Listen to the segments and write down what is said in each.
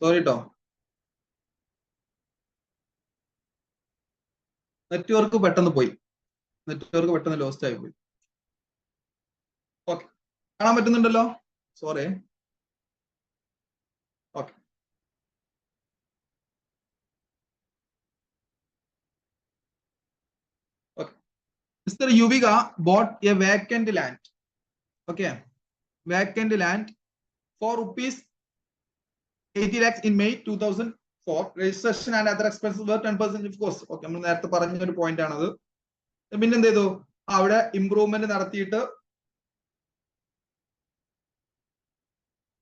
Sorry കേട്ടോ, network പെട്ടെന്ന് പോയി, നെറ്റ്വർക്ക് പെട്ടെന്ന് ലോസ്റ്റ് ആയി പോയി. ഓക്കെ, കാണാൻ പറ്റുന്നുണ്ടല്ലോ? Sorry. Okay, okay. Mister Yuvika bought a vacant land. Okay, vacant land for rupees 80 lakhs in May 2004. Registration and other expenses were 10% of cost. Okay, നമ്മൾ നേരത്തെ പറഞ്ഞ ഒരു പോയിന്റ് ആണത്. പിന്നെ എന്ത് ചെയ്തു, അവിടെ ഇംപ്രൂവ്മെന്റ് നടത്തിയിട്ട്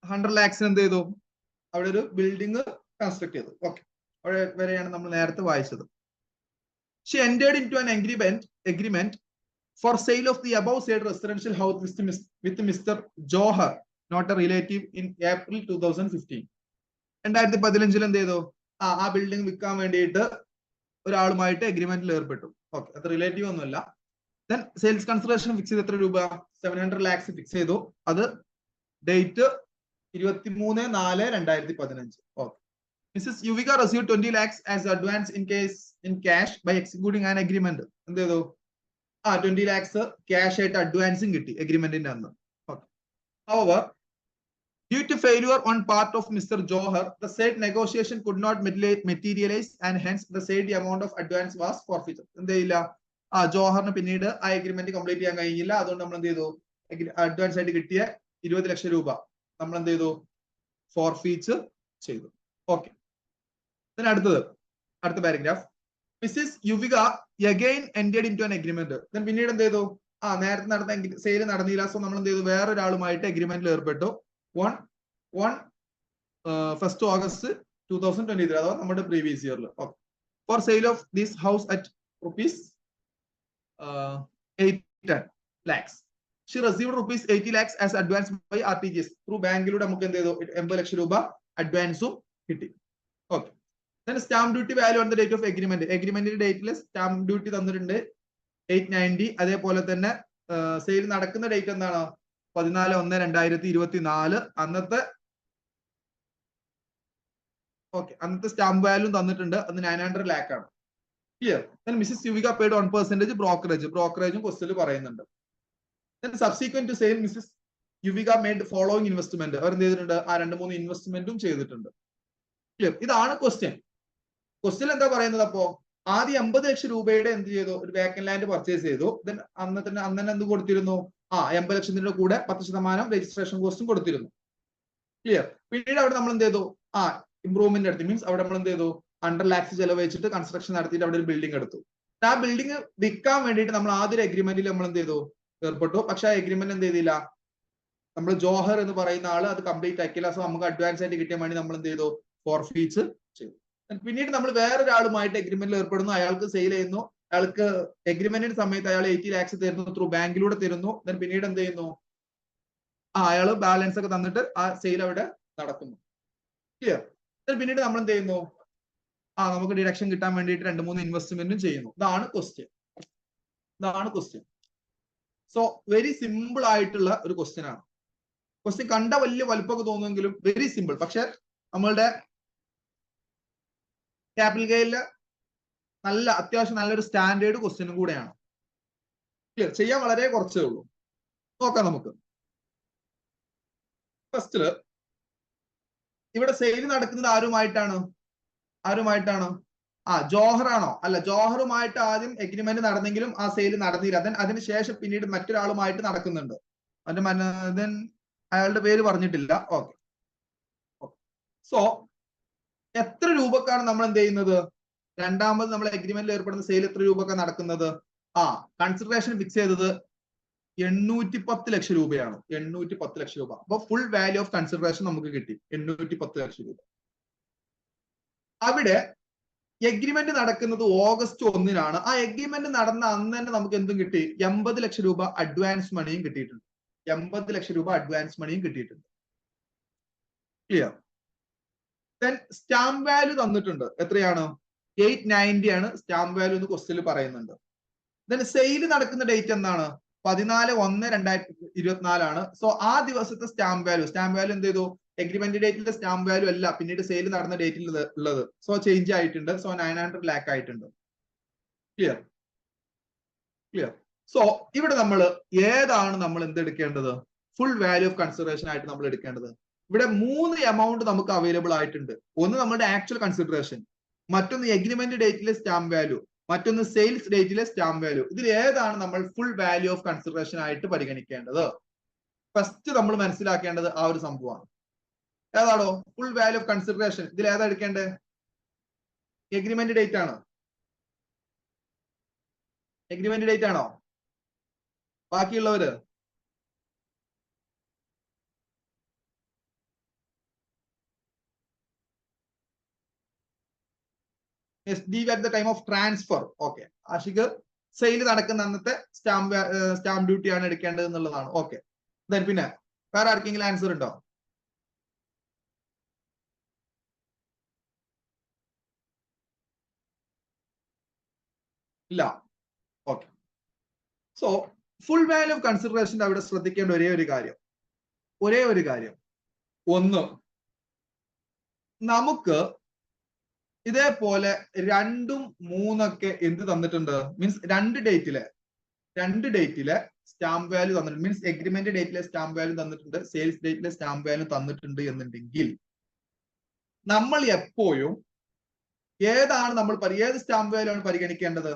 100 lakhs എന്ത് ചെയ്തു, അവിടെ ഒരു ബിൽഡിംഗ് കൺസ്ട്രക്ട് ചെയ്തു. ഓക്കെ, അവിടെ വരെയാണ് നമ്മൾ നേരത്തെ വായിച്ചത്. She entered into an agreement for sale of the above said residential house with Mr. Johar, not a relative, in April 2015. 2015 എന്ത് ചെയ്തു, ആ ബിൽഡിംഗ് വിൽക്കാൻ വേണ്ടിയിട്ട് ഒരാളുമായിട്ട് അഗ്രിമെന്റിൽ ഏർപ്പെട്ടു. ഓക്കെ, അത് റിലേറ്റീവ് ഒന്നുമല്ല. ദെൻ സെയിൽസ് കൺസിഡറേഷൻ ഫിക്സ് ചെയ്ത് എത്ര രൂപ, 700 lakhs ഫിക്സ് ചെയ്തു. അത് date 23/4/2015. Okay, Mrs. Yuvika received 20 lakhs as advance in cash by executing an agreement. എന്ത് ചെയ്തു, 20 lakhs ക്യാഷ് ആയിട്ട് അഡ്വാൻസും കിട്ടി അഗ്രിമെന്റിന്റെ അന്ന്. Okay, however, due to failure on part of Mr. Johar, the said negotiation could not materialize and hence the said amount of advance was forfeited. എന്ത് ചെയ്യില്ല, ജോഹറിന് പിന്നീട് ആ agreement complete ചെയ്യാൻ കഴിഞ്ഞില്ല. അതുകൊണ്ട് നമ്മൾ എന്ത് ചെയ്തു, അഡ്വാൻസ് ആയിട്ട് കിട്ടിയ 20 ലക്ഷം രൂപ നമ്മൾ എന്ത് ചെയ്തു, ഫോർഫീറ്റ് ചെയ്തു. ഓക്കെ, അടുത്ത paragraph. Mrs Yuvika again entered into an agreement. പിന്നീട് എന്ത് ചെയ്തു, നേരത്തെ നടന്ന സെയിൽ നടന്നില്ല. സോ നമ്മൾ എന്ത് ചെയ്തു, വേറൊരാളുമായിട്ട് അഗ്രിമെന്റിൽ ഏർപ്പെട്ടു. 1st August 2023, അഥവാ നമ്മുടെ പ്രീവിയസ് ഇയറിൽ. For sale of this house at rupees 810 lakhs. She received rupees 80 lakhs as advance by RTGS. Through ബാങ്കിലൂടെ നമുക്ക് എന്ത് ചെയ്തു, 80 ലക്ഷം രൂപ അഡ്വാൻസും കിട്ടി. Okay, stamp duty value on the date of agreement. എഗ്രിമെന്റിന്റെ ഡേറ്റിൽ സ്റ്റാമ്പ് ഡ്യൂട്ടി തന്നിട്ടുണ്ട് 890. അതേപോലെ തന്നെ സെയിൽ നടക്കുന്ന ഡേറ്റ് എന്താണ്, 14/1/2024. അന്നത്തെ സ്റ്റാമ്പ് വാല്യൂ തന്നിട്ടുണ്ട്, അത് 900 lakh ആണ്. ക്ലിയർ? മിസ്സിസ് യുവിക പെയ്ഡ് 1% ബ്രോക്കറേജും ക്വസ്റ്റ്യനിൽ പറയുന്നുണ്ട്. Subsequent to sale Mrs Yuvika made following investment. അവർ എന്ത് ചെയ്തിട്ടുണ്ട്, 2-3 ഇൻവെസ്റ്റ്മെന്റും ചെയ്തിട്ടുണ്ട്. ക്ലിയർ? ഇതാണ് ക്വസ്റ്റ്യൻ. ക്വസ്റ്റ്യൻ എന്താ പറയുന്നത്, അപ്പോ ആദ്യം 80 ലക്ഷം രൂപയുടെ എന്ത് ചെയ്തു, ഒരു വേക്കന്റ് ലാൻഡ് പർച്ചേസ് ചെയ്തു. ദെൻ അന്ന് തന്നെ എന്ത് കൊടുത്തിരുന്നു, 80 ലക്ഷത്തിന്റെ കൂടെ 10% രജിസ്ട്രേഷൻ കോസ്റ്റും കൊടുത്തിരുന്നു. ക്ലിയർ? പിന്നീട് അവിടെ നമ്മൾ എന്ത് ചെയ്തു, ഇംപ്രൂവ്മെന്റ് നടത്തി. മീൻസ് അവിടെ നമ്മൾ എന്ത് ചെയ്തു, 100 lakhs ചെലവ് വെച്ചിട്ട് കൺസ്ട്രക്ഷൻ നടത്തിയിട്ട് അവിടെ ഒരു ബിൽഡിംഗ് എടുത്തു. ആ ബിൽഡിംഗ് വിൽക്കാൻ വേണ്ടിയിട്ട് നമ്മൾ ആദ്യം അഗ്രിമെന്റിൽ നമ്മൾ എന്ത് ചെയ്തു, ഏർപ്പെട്ടു. പക്ഷെ ആ അഗ്രിമെന്റ് എന്ത് ചെയ്തില്ല, നമ്മൾ ജോഹർ എന്ന് പറയുന്ന ആള് അത് കംപ്ലീറ്റ് ആക്കിയില്ല. സോ നമുക്ക് അഡ്വാൻസ് ആയിട്ട് കിട്ടിയ വേണ്ടി നമ്മൾ എന്ത് ചെയ്തു, ഫോർഫീറ്റ് ചെയ്തു. പിന്നീട് നമ്മൾ വേറൊരാളുമായിട്ട് അഗ്രിമെന്റിൽ ഏർപ്പെടുന്നു. അയാൾക്ക് സെയിൽ ചെയ്യുന്നു. അയാൾക്ക് അഗ്രിമെന്റിന്റെ സമയത്ത് അയാൾ 80 lakhs തരുന്നു, ത്രൂ ബാങ്കിലൂടെ തരുന്നു. പിന്നീട് എന്ത് ചെയ്യുന്നു, അയാൾ ബാലൻസ് ഒക്കെ തന്നിട്ട് ആ സെയിൽ അവിടെ നടക്കുന്നു. ക്ലിയർ? പിന്നീട് നമ്മൾ എന്ത് ചെയ്യുന്നു, നമുക്ക് ഡിഡക്ഷൻ കിട്ടാൻ വേണ്ടിയിട്ട് 2-3 ഇൻവെസ്റ്റ്മെന്റും ചെയ്യുന്നു. ഇതാണ് ക്വസ്റ്റ്യൻ. സോ വെരി സിമ്പിൾ ആയിട്ടുള്ള ഒരു ക്വസ്റ്റ്യൻ ആണ്. ക്വസ്റ്റ്യൻ കണ്ട വലിയ വലുപ്പമൊക്കെ തോന്നുമെങ്കിലും വെരി സിമ്പിൾ. പക്ഷെ നമ്മളുടെ ക്യാപിറ്റൽ ഗെയിലില് അത്യാവശ്യം നല്ലൊരു സ്റ്റാൻഡേർഡ് ക്വസ്റ്റ്യനും കൂടെയാണ്. ക്ലിയർ? ചെയ്യാൻ വളരെ കുറച്ചേ ഉള്ളൂ. നോക്കാം നമുക്ക്. ഫസ്റ്റില് ഇവിടെ സെയിൽ നടക്കുന്നത് ആരുമായിട്ടാണ്? ജോഹർ ആണോ? അല്ല, ജോഹറുമായിട്ട് ആദ്യം എഗ്രിമെന്റ് നടന്നെങ്കിലും ആ സെയിൽ നടന്നില്ല. അതിനുശേഷം പിന്നീട് മറ്റൊരാളുമായിട്ട് നടക്കുന്നുണ്ട്. അയാളുടെ പേര് പറഞ്ഞിട്ടില്ല. ഓക്കെ, സോ എത്ര രൂപക്കാണ് നമ്മൾ എന്ത് ചെയ്യുന്നത്, രണ്ടാമത് നമ്മൾ എഗ്രിമെന്റിൽ ഏർപ്പെടുന്ന സെയിൽ എത്ര രൂപക്കാണ് നടക്കുന്നത്? കൺസിഡറേഷൻ ഫിക്സ് ചെയ്തത് 810 ലക്ഷം രൂപയാണ്. 810 ലക്ഷം രൂപ. അപ്പൊ ഫുൾ വാല്യൂ ഓഫ് കൺസിഡറേഷൻ നമുക്ക് കിട്ടി 810 ലക്ഷം രൂപ. അവിടെ എഗ്രിമെന്റ് നടക്കുന്നത് August 1-നാണ്. ആ എഗ്രിമെന്റ് നടന്ന അന്ന് തന്നെ നമുക്ക് എന്തും കിട്ടി, 80 ലക്ഷം രൂപ അഡ്വാൻസ് മണിയും കിട്ടിയിട്ടുണ്ട്. 80 ലക്ഷം രൂപ അഡ്വാൻസ് മണിയും കിട്ടിയിട്ടുണ്ട്. ക്ലിയർ? സ്റ്റാമ്പ് വാല്യൂ തന്നിട്ടുണ്ട്. എത്രയാണ്? 890 ആണ് സ്റ്റാമ്പ് വാല്യൂ എന്ന് ക്വസ്റ്റ്യനിൽ പറയുന്നുണ്ട്. സെയിൽ നടക്കുന്ന ഡേറ്റ് എന്താണ്? 14/1/2024 ആണ്. സോ ആ ദിവസത്തെ സ്റ്റാമ്പ് വാല്യൂ എന്ത് ചെയ്തു, എഗ്രിമെന്റ് ഡേറ്റിലെ സ്റ്റാമ്പ് വാല്യൂ അല്ല പിന്നീട് സെയിൽ നടന്ന ഡേറ്റിൽ ഉള്ളത്. സോ ചേഞ്ച് ആയിട്ടുണ്ട്. സോ 900 lakh ആയിട്ടുണ്ട്. Clear clear. സോ ഇവിടെ നമ്മൾ ഏതാണ് നമ്മൾ എന്തെടുക്കേണ്ടത്? ഫുൾ വാല്യൂ ഓഫ് കൺസിഡറേഷൻ ആയിട്ട് നമ്മൾ എടുക്കേണ്ടത്. ഇവിടെ 3 എമൗണ്ട് നമുക്ക് അവൈലബിൾ ആയിട്ടുണ്ട്. ഒന്ന് നമ്മുടെ ആക്ച്വൽ കൺസിഡറേഷൻ, മറ്റൊന്ന് എഗ്രിമെന്റ് ഡേറ്റിലെ സ്റ്റാമ്പ് വാല്യൂ, മറ്റൊന്ന് സെയിൽസ് ഡേറ്റിലെ സ്റ്റാമ്പ് വാല്യൂ. ഇതിൽ ഏതാണ് നമ്മൾ ഫുൾ വാല്യൂ ഓഫ് കൺസിഡറേഷൻ ആയിട്ട് പരിഗണിക്കേണ്ടത്? ഫസ്റ്റ് നമ്മൾ മനസ്സിലാക്കേണ്ടത് ആ ഒരു സംഭവമാണ്. ഏതാണോ ഫുൾ വാല്യൂ ഓഫ് കൺസിഡറേഷൻ? ഇതിൽ ഏതാ എടുക്കേണ്ടത്? എഗ്രിമെന്റ് ഡേറ്റ് ആണോ? എഗ്രിമെന്റ് ഡേറ്റ് ആണോ? ബാക്കിയുള്ളവര് SDV at the time of transfer. Okay, Ashik sale നടക്കുന്ന അന്നത്തെ സ്റ്റാമ്പ് ഡ്യൂട്ടി ആണ് എടുക്കേണ്ടത് എന്നുള്ളതാണ്. ഓക്കെ, പിന്നെ വേറെ ആർക്കെങ്കിലും ആൻസർ ഉണ്ടോ? ഇല്ല. Okay, so full value of കൺസിഡറേഷന്റെ അവിടെ ശ്രദ്ധിക്കേണ്ട ഒരേ ഒരു കാര്യം ഒന്ന്, നമുക്ക് ഇതേപോലെ 2ഉം 3ഒക്കെ എന്ത് തന്നിട്ടുണ്ട്? മീൻസ് രണ്ട് ഡേറ്റിലെ സ്റ്റാമ്പ് വാല്യൂ തന്നിട്ടുണ്ട്. മീൻസ് എഗ്രിമെന്റ് ഡേറ്റിലെ സ്റ്റാമ്പ് വാല്യൂ തന്നിട്ടുണ്ട്, സെയിൽസ് ഡേറ്റിലെ സ്റ്റാമ്പ് വാല്യൂ തന്നിട്ടുണ്ട് എന്നുണ്ടെങ്കിൽ നമ്മൾ എപ്പോഴും ഏതാണ് നമ്മൾ ഏത് സ്റ്റാമ്പ് വാല്യൂ ആണ് പരിഗണിക്കേണ്ടത്?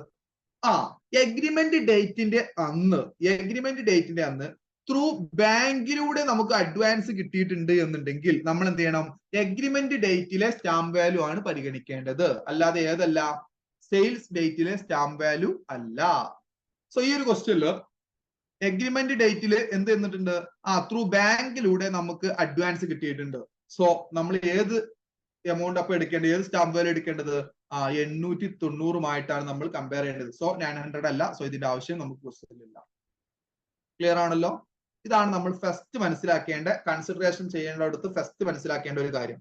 എഗ്രിമെന്റ് ഡേറ്റിന്റെ അന്ന് ത്രൂ ബാങ്കിലൂടെ നമുക്ക് അഡ്വാൻസ് കിട്ടിയിട്ടുണ്ട് എന്നുണ്ടെങ്കിൽ നമ്മൾ എന്ത് ചെയ്യണം? എഗ്രിമെന്റ് ഡേറ്റിലെ സ്റ്റാമ്പ് വാല്യൂ ആണ് പരിഗണിക്കേണ്ടത്, അല്ലാതെ ഏതല്ല? സെയിൽസ് ഡേറ്റിലെ സ്റ്റാമ്പ് വാല്യൂ അല്ല. സോ ഈ ഒരു ക്വസ്റ്റ്യനിൽ എഗ്രിമെന്റ് ഡേറ്റിൽ എന്ത് തന്നിട്ടുണ്ട്? ത്രൂ ബാങ്കിലൂടെ നമുക്ക് അഡ്വാൻസ് കിട്ടിയിട്ടുണ്ട്. സോ നമ്മൾ ഏത് എമൗണ്ട് അപ്പൊ എടുക്കേണ്ടത്? ഏത് സ്റ്റാമ്പ് വാല്യൂ എടുക്കേണ്ടത്? 890 നമ്മൾ കമ്പയർ ചെയ്യേണ്ടത്. സോ 900 അല്ല. സോ ഇതിന്റെ ആവശ്യം നമുക്ക് ക്വസ്റ്റ്യനിലില്ല. ക്ലിയർ ആണല്ലോ? ഇതാണ് നമ്മൾ ഫസ്റ്റ് മനസ്സിലാക്കേണ്ട, കൺസിഡറേഷൻ ചെയ്യേണ്ടടുത്ത് ഫസ്റ്റ് മനസ്സിലാക്കേണ്ട ഒരു കാര്യം.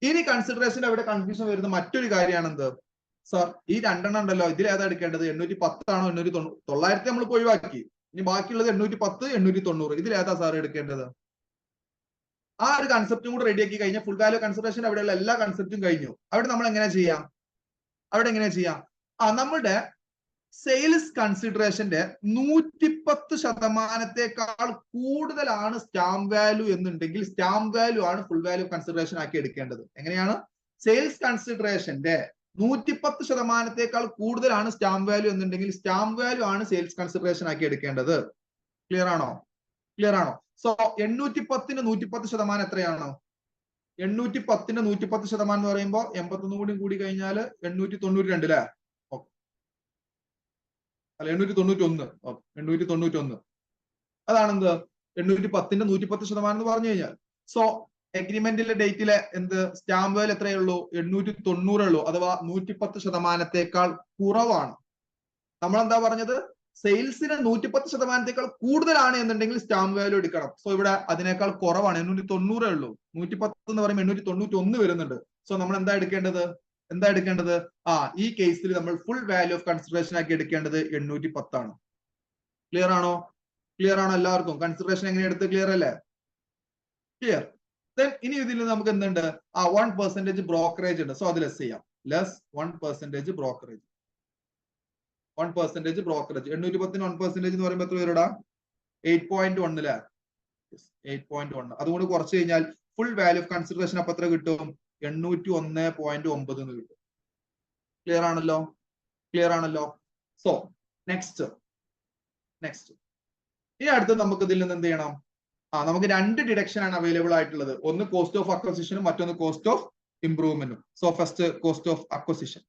ഇനി കൺസിഡറേഷൻ അവിടെ കൺഫ്യൂഷൻ വരുന്ന മറ്റൊരു കാര്യമാണ് എന്ത്? സർ, ഈ 2 ഉണ്ടല്ലോ, ഇതിൽ ഏതാ എടുക്കേണ്ടത്? 810 ആണോ 890? 900 നമ്മൾ ഒഴിവാക്കി, ഇനി ബാക്കിയുള്ളത് 810 890. ഇതിൽ ഏതാ സാർ എടുക്കേണ്ടത്? ആ ഒരു കൺസെപ്റ്റും കൂടെ റെഡിയാക്കി കഴിഞ്ഞാൽ ഫുൾ വാല്യൂ കൺസിഡറേഷൻ അവിടെയുള്ള എല്ലാ കൺസെപ്റ്റും കഴിഞ്ഞു. അവിടെ നമ്മൾ എങ്ങനെ ചെയ്യാം? നമ്മുടെ സെയിൽസ് കൺസിഡറേഷന്റെ 110% കൂടുതലാണ് സ്റ്റാമ്പ് വാല്യൂ എന്നുണ്ടെങ്കിൽ സ്റ്റാമ്പ് വാല്യൂ ആണ് ഫുൾ വാല്യൂ കൺസിഡറേഷൻ ആക്കി എടുക്കേണ്ടത്. എങ്ങനെയാണ്? സെയിൽസ് കൺസിഡറേഷന്റെ 110% കൂടുതലാണ് സ്റ്റാമ്പ് വാല്യൂ എന്നുണ്ടെങ്കിൽ സ്റ്റാമ്പ് വാല്യൂ ആണ് സെയിൽസ് കൺസിഡറേഷൻ ആക്കി എടുക്കേണ്ടത്. ക്ലിയർ ആണോ? സോ 810-ന് 110% എത്രയാണ്? 810-ന് 110% എന്ന് പറയുമ്പോൾ 81 കൂടി കഴിഞ്ഞാൽ 892 അല്ലേ? അല്ല, 891. അതാണെന്ത്? 810-ന്റെ 110% എന്ന് പറഞ്ഞു കഴിഞ്ഞാൽ. സോ എഗ്രിമെന്റിലെ ഡേറ്റിലെ എന്ത് സ്റ്റാമ്പ് വാല്യൂ എത്രയേ ഉള്ളൂ? 890 ഉള്ളൂ, അഥവാ 110%-ത്തേക്കാൾ കുറവാണ്. നമ്മൾ എന്താ പറഞ്ഞത്? സെയിൽസിന് 110%-ത്തേക്കാൾ കൂടുതലാണ് എന്നുണ്ടെങ്കിൽ സ്റ്റാമ്പ് വാല്യൂ എടുക്കണം. സോ ഇവിടെ അതിനേക്കാൾ കുറവാണ്, 890 ഉള്ളൂ. 110 എന്ന് പറയുമ്പോൾ 891 വരുന്നുണ്ട്. സോ നമ്മൾ എന്താ എടുക്കേണ്ടത്? ഈ കേസിൽ നമ്മൾ ഫുൾ വാല്യൂ ഓഫ് കൺസിഡറേഷൻ ആക്കി എടുക്കേണ്ടത് 810 ആണ്. ക്ലിയർ ആണോ എല്ലാവർക്കും? കൺസിഡറേഷൻ എങ്ങനെ എടുത്ത്? ക്ലിയർ അല്ലേ? ക്ലിയർ. ഇനി ഇതിൽ നമുക്ക് എന്തുണ്ട്? 1% ബ്രോക്കറേജ് ഉണ്ട്. സോ അത് ലെസ് ചെയ്യാം. Less 1% brokerage. 1% ബ്രോക്കറേജ്. 810-ന് 1% എന്ന് പറയുമ്പോൾ എത്ര വരൂടാ? 8.1 അല്ലേ? 8.1. അതുകൊണ്ട് കുറച്ച് കഴിഞ്ഞാൽ ഫുൾ വാല്യൂ ഓഫ് കൺസിഡറേഷൻ അപ്പൊ എത്ര കിട്ടും? 801.9 എന്ന് കിട്ടും. ക്ലിയർ ആണല്ലോ? സോ നെക്സ്റ്റ് ഇനി അടുത്ത് നമുക്ക് ഇതിൽ നിന്ന് എന്ത് ചെയ്യണം? നമുക്ക് 2 ഡിഡക്ഷൻ ആണ് അവൈലബിൾ ആയിട്ടുള്ളത്. ഒന്ന് കോസ്റ്റ് ഓഫ് അക്വസിഷനും മറ്റൊന്ന് കോസ്റ്റ് ഓഫ് ഇംപ്രൂവ്മെന്റും. So first cost of acquisition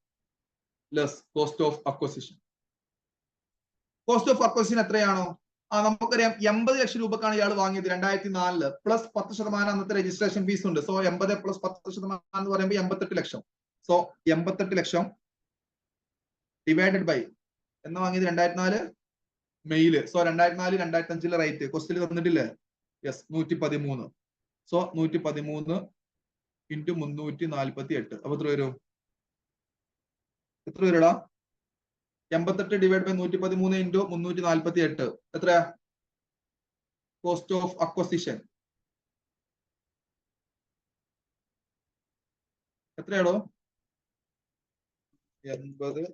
less cost of acquisition. എത്രയാണോ? നമുക്കറിയാം 80 ലക്ഷം രൂപക്കാണ് ഇയാൾ വാങ്ങിയത് 2004 പ്ലസ് 10% അന്നത്തെ രജിസ്ട്രേഷൻ ഫീസ് ഉണ്ട്. സോ 80 പ്ലസ് 10% എന്ന് പറയുമ്പോൾ 88 ലക്ഷം. സോ 88 ലക്ഷം ഡിവൈഡഡ് ബൈ എന്ന് വാങ്ങിയത് 2004 മെയില്. സോ 2004 2005 റേറ്റ് ക്വസ്റ്റിൽ തന്നിട്ടില്ലേ? യെസ്, 113. So 113 into 348. അപ്പൊ എത്ര വരും? വരൂടാ? 88 ഡിവൈഡ് ബൈ 113 ഇൻറ്റു 348 എത്രയാ? കോസ്റ്റ് ഓഫ് അക്വസിഷൻ എത്രയാണോ? 80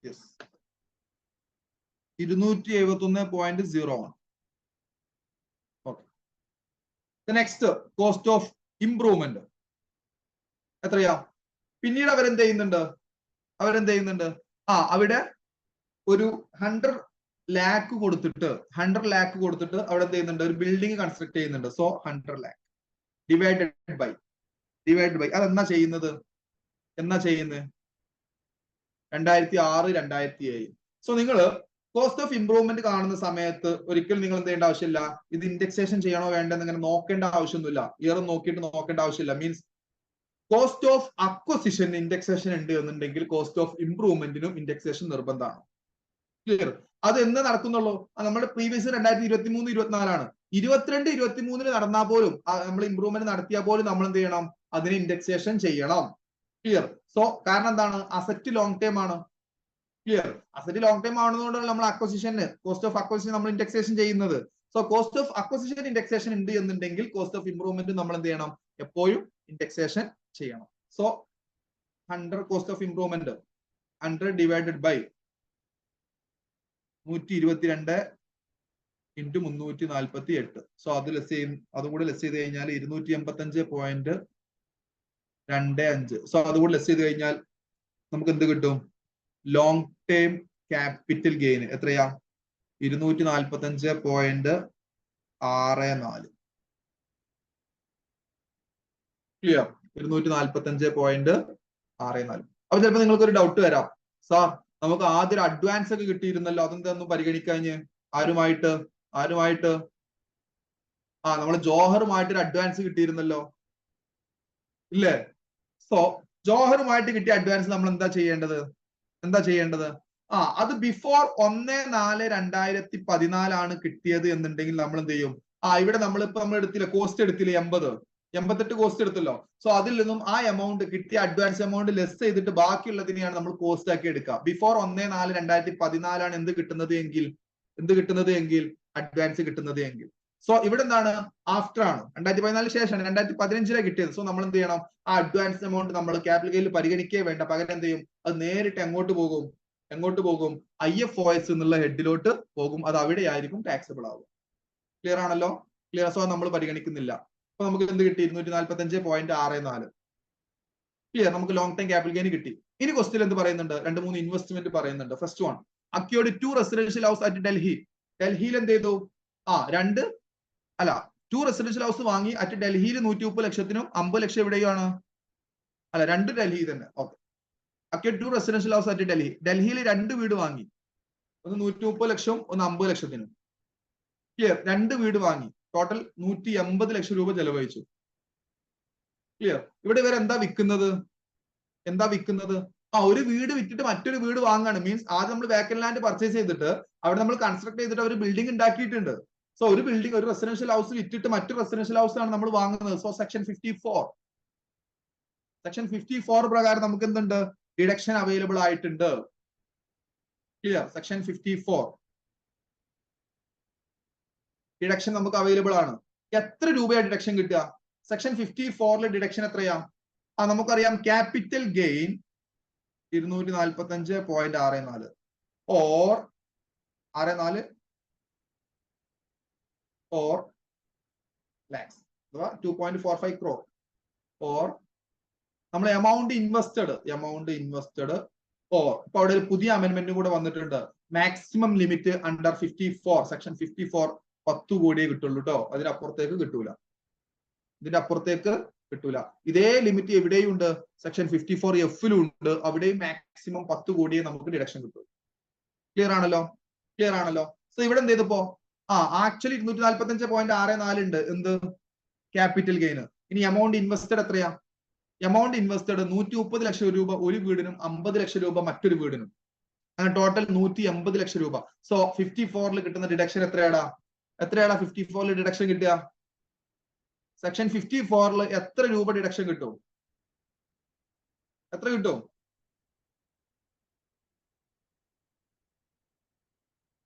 yes 271.01. Okay. Next cost of improvement എത്രയാ? പിന്നീട് അവരെന്ത് ചെയ്യുന്നുണ്ട്? അവിടെ ഒരു 100 lakh കൊടുത്തിട്ട് അവിടെ എന്ത് ചെയ്യുന്നുണ്ട്? ഒരു ബിൽഡിംഗ് കൺസ്ട്രക്ട് ചെയ്യുന്നുണ്ട്. സോ 100 lakh ഡിവൈഡഡ് ബൈ അതെന്നാ ചെയ്യുന്നത്? 2006 2007. സോ നിങ്ങൾ കോസ്റ്റ് ഓഫ് ഇംപ്രൂവ്മെന്റ് കാണുന്ന സമയത്ത് ഒരിക്കലും നിങ്ങൾ എന്ത് ചെയ്യേണ്ട ആവശ്യമില്ല, ഇത് ഇൻഡെക്സേഷൻ ചെയ്യണോ വേണ്ടെന്ന് ഇങ്ങനെ നോക്കേണ്ട ആവശ്യമൊന്നുമില്ല. ഇയർ നോക്കേണ്ട ആവശ്യമില്ല. Means cost of acquisition indexation ഉണ്ട് എന്നുണ്ടെങ്കിൽ കോസ്റ്റ് ഓഫ് ഇംപ്രൂവ്മെന്റിനും ഇൻഡെക്സേഷൻ നിർബന്ധമാണ്. ക്ലിയർ? അത് എന്ന് നടക്കുന്നുള്ളൂ? നമ്മുടെ പ്രീവിയസ് 2023-24 22-23 നടന്നാൽ പോലും നമ്മൾ ഇംപ്രൂവ്മെന്റ് നടത്തിയാൽ പോലും നമ്മൾ എന്ത് ചെയ്യണം? അതിന് ഇൻഡെക്സേഷൻ ചെയ്യണം. ക്ലിയർ? സോ കാരണം എന്താണ്? അസറ്റ് ലോങ് ടൈം ആണ്. ക്ലിയർ? അസറ്റ് ലോങ് ടൈം ആണെന്നുകൊണ്ടാണ് നമ്മൾ അക്വസിഷന് കോസ്റ്റ് ഓഫ് അക്വസിഷൻ നമ്മൾ ഇൻഡെക്സേഷൻ ചെയ്യുന്നത്. So cost of acquisition indexation ഉണ്ട് എന്നുണ്ടെങ്കിൽ കോസ്റ്റ് ഓഫ് ഇംപ്രൂവ്മെന്റ് നമ്മൾ എന്ത് ചെയ്യണം? എപ്പോഴും ഇൻഡെക്സേഷൻ ചെയ്യണം. So 100 cost of improvement 100 divided by 122 into 348. So അത് അതും കൂടെ ലെസ് ചെയ്ത് കഴിഞ്ഞാൽ 285.25. സോ അതുകൂടെ ലെസ് ചെയ്ത് കഴിഞ്ഞാൽ നമുക്ക് എന്ത് കിട്ടും? ലോങ് ടൈം ക്യാപിറ്റൽ ഗെയിൻ എത്രയാ? 245.64. ക്ലിയർ? 245.64. അപ്പൊ ചിലപ്പോ നിങ്ങൾക്ക് ഒരു ഡൗട്ട് വരാം, സാർ നമുക്ക് ആദ്യം ഒരു അഡ്വാൻസ് ഒക്കെ കിട്ടിയിരുന്നല്ലോ, അതെന്തൊന്നും പരിഗണിക്കാഞ്ഞ്? ആരുമായിട്ട് നമ്മൾ ജോഹറുമായിട്ട് ഒരു അഡ്വാൻസ് കിട്ടിയിരുന്നല്ലോ, ഇല്ലേ? സോ ജോഹറുമായിട്ട് കിട്ടിയ അഡ്വാൻസ് നമ്മൾ എന്താ ചെയ്യേണ്ടത്? അത് ബിഫോർ 1/4/2014 ആണ് കിട്ടിയത് എന്നുണ്ടെങ്കിൽ നമ്മൾ എന്ത് ചെയ്യും? ഇവിടെ നമ്മൾ എടുത്തില്ല, കോസ്റ്റ് എടുത്തില്ല, 88 കോസ്റ്റ് എടുത്തല്ലോ. സോ അതിൽ നിന്നും ആ എമൗണ്ട് കിട്ടിയ അഡ്വാൻസ് എമൗണ്ട് ലെസ് ചെയ്തിട്ട് ബാക്കിയുള്ളതിനെയാണ് നമ്മൾ കോസ്റ്റ് ആക്കി എടുക്കുക. ബിഫോർ 1/4/2014 ആണ് എന്ത് കിട്ടുന്നത് എങ്കിൽ അഡ്വാൻസ് കിട്ടുന്നത് എങ്കിൽ. സോ ഇവിടെ എന്താണ്? ആഫ്റ്റർ ആണ്, 2014 ശേഷമാണ്, 2015 കിട്ടിയത്. സോ നമ്മൾ എന്ത് ചെയ്യണം? ആ അഡ്വാൻസ് എമൗണ്ട് നമ്മൾ ക്യാപിറ്റൽ ഗെയിനിൽ പരിഗണിക്കേ വേണ്ട, പകരം എന്ത് ചെയ്യും? അത് നേരിട്ട് എങ്ങോട്ട് പോകും? IFOS എന്നുള്ള ഹെഡിലോട്ട് പോകും. അത് അവിടെ ആയിരിക്കും ടാക്സബിൾ ആവുക. ക്ലിയർ ആണല്ലോ? ക്ലിയർ? സോ നമ്മൾ പരിഗണിക്കുന്നില്ല. അപ്പൊ നമുക്ക് എന്ത് കിട്ടി? 245.64. ക്ലിയർ? നമുക്ക് ലോങ് ടൈം ക്യാപിറ്റൽ ഗെയിൻ കിട്ടി. ഇനി ക്വസ്റ്റ്യൻ എന്ത് പറയുന്നുണ്ട്? 2-3 ഇൻവെസ്റ്റ്മെന്റ് പറയുന്നുണ്ട്. First one, acquired 2 residential house at Delhi. ഡൽഹിയിൽ എന്ത് ചെയ്തു? 2 റെസിഡൻഷ്യൽ ഹൗസ് വാങ്ങി അറ്റ് ഡൽഹിയിൽ 130 ലക്ഷത്തിനും 50 ലക്ഷം എവിടെയാണ്? 2 ഡൽഹി തന്നെ. Okay. Acquired 2 residential house at Delhi. ഡൽഹിയിൽ 2 വീട് വാങ്ങി, ഒന്ന് 130 ലക്ഷവും ഒന്ന് 50 ലക്ഷത്തിനും. ക്ലിയർ? 2 വീട് വാങ്ങി, ടോട്ടൽ 180 ലക്ഷം രൂപ ചെലവഴിച്ചു. ക്ലിയർ? ഇവിടെ ഇവർ എന്താ വിൽക്കുന്നത്? ഒരു വീട് വിറ്റിട്ട് മറ്റൊരു വീട് വാങ്ങാണ്. മീൻസ് ആദ്യം നമ്മൾ വേക്കന്റ് ലാൻഡ് പർച്ചേസ് ചെയ്തിട്ട് അവിടെ നമ്മൾ കൺസ്ട്രക്ട് ചെയ്തിട്ട് ഒരു ബിൽഡിംഗ് ഉണ്ടാക്കിയിട്ടുണ്ട്. സോ ഒരു റെസിഡൻഷ്യൽ ഹൗസ് വിറ്റിട്ട് മറ്റൊരു റെസിഡൻഷ്യൽ ഹൗസ് ആണ് നമ്മൾ വാങ്ങുന്നത്. സോ സെക്ഷൻ 54 പ്രകാരം നമുക്ക് എന്തുണ്ട്? ഡിഡക്ഷൻ അവൈലബിൾ ആയിട്ടുണ്ട്. ക്ലിയർ? സെക്ഷൻ 54 ഡിഡക്ഷൻ നമുക്ക് അവൈലബിൾ ആണ്. എത്ര രൂപയാണ് ഡിഡക്ഷൻ കിട്ടുക? സെക്ഷൻ 54 ഡിഡക്ഷൻ എത്രയാ? നമുക്കറിയാം, capital gain 245.64 or 64 or lakhs അഥവാ 2.45 crore or നമ്മൾ എമൗണ്ട് ഇൻവെസ്റ്റഡ് ഓർ ഇപ്പൊ അവിടെ ഒരു പുതിയ അമെന്റ്മെന്റ് കൂടെ വന്നിട്ടുണ്ട്. മാക്സിമം ലിമിറ്റ് അണ്ടർ 54 സെക്ഷൻ 54 10 കോടിയേ കിട്ടുള്ളൂ കേട്ടോ. അതിനപ്പുറത്തേക്ക് കിട്ടൂല. ഇതേ ലിമിറ്റ് എവിടെയും ഉണ്ട്, സെക്ഷൻ 54F-ലും ഉണ്ട്. അവിടെയും മാക്സിമം 10 കോടിയെ നമുക്ക് ഡിഡക്ഷൻ കിട്ടും. ക്ലിയർ ആണല്ലോ? സോ ഇവിടെ എന്ത് ചെയ്തപ്പോ ആക്ച്വലി 245.64 ഉണ്ട് എന്ത്? Capital gain. ഇനി എമൗണ്ട് ഇൻവെസ്റ്റഡ് എത്രയാ? എമൗണ്ട് ഇൻവെസ്റ്റഡ് 130 ലക്ഷം രൂപ ഒരു വീടിനും 50 ലക്ഷം രൂപ മറ്റൊരു വീടിനും, അങ്ങനെ ടോട്ടൽ 180 ലക്ഷം രൂപ. സോ 54 കിട്ടുന്ന ഡിഡക്ഷൻ എത്രയാടാ? 54 ഡിഡക്ഷൻ കിട്ടുക? സെക്ഷൻ 54 എത്ര രൂപ ഡിഡക്ഷൻ കിട്ടും? എത്ര കിട്ടും?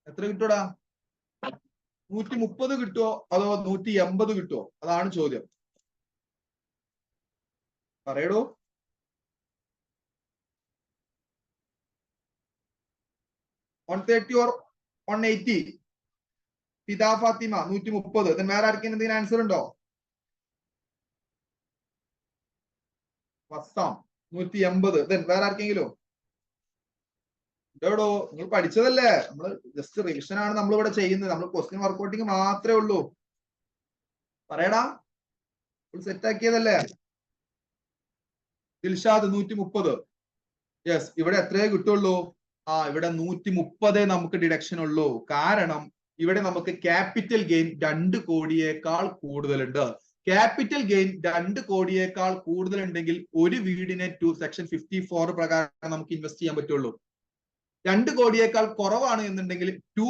എത്ര കിട്ടൂടാ? 130 കിട്ടുമോ അതോ 180 കിട്ടുമോ? അതാണ് ചോദ്യം. പറയടോ. 130 or 180? ഫിദ ഫാത്തിമ 130. വേറെ ആർക്കെങ്കിലും എന്തെങ്കിലും ആൻസർ ഉണ്ടോ? വസ്സാം 180. വേറെ ആർക്കെങ്കിലും? എവിടോ? നിങ്ങൾ പഠിച്ചതല്ലേ, നമ്മൾ ജസ്റ്റ് റിവിഷൻ ആണ് നമ്മൾ ഇവിടെ ചെയ്യുന്നത്. നമ്മൾ ക്വസ്റ്റ്യൻ വർക്ക്ഔട്ടിങ് മാത്രമേ ഉള്ളൂ. പറയടാ, സെറ്റ് ആക്കിയതല്ലേ? ദിൽഷാദ് 130. യെസ്, ഇവിടെ എത്രയേ കിട്ടുള്ളൂ? ഇവിടെ 130 നമുക്ക് ഡിഡക്ഷൻ ഉള്ളൂ. കാരണം ഇവിടെ നമുക്ക് ക്യാപിറ്റൽ ഗെയിൻ 2 കോടിയേക്കാൾ കൂടുതലുണ്ട്. ക്യാപിറ്റൽ ഗെയിൻ 2 കോടിയേക്കാൾ കൂടുതലുണ്ടെങ്കിൽ ഒരു വീടിനെ സെക്ഷൻ 54 പ്രകാരം നമുക്ക് ഇൻവെസ്റ്റ് ചെയ്യാൻ പറ്റുള്ളൂ. 2 കോടിയേക്കാൾ കുറവാണ് എന്നുണ്ടെങ്കിൽ 2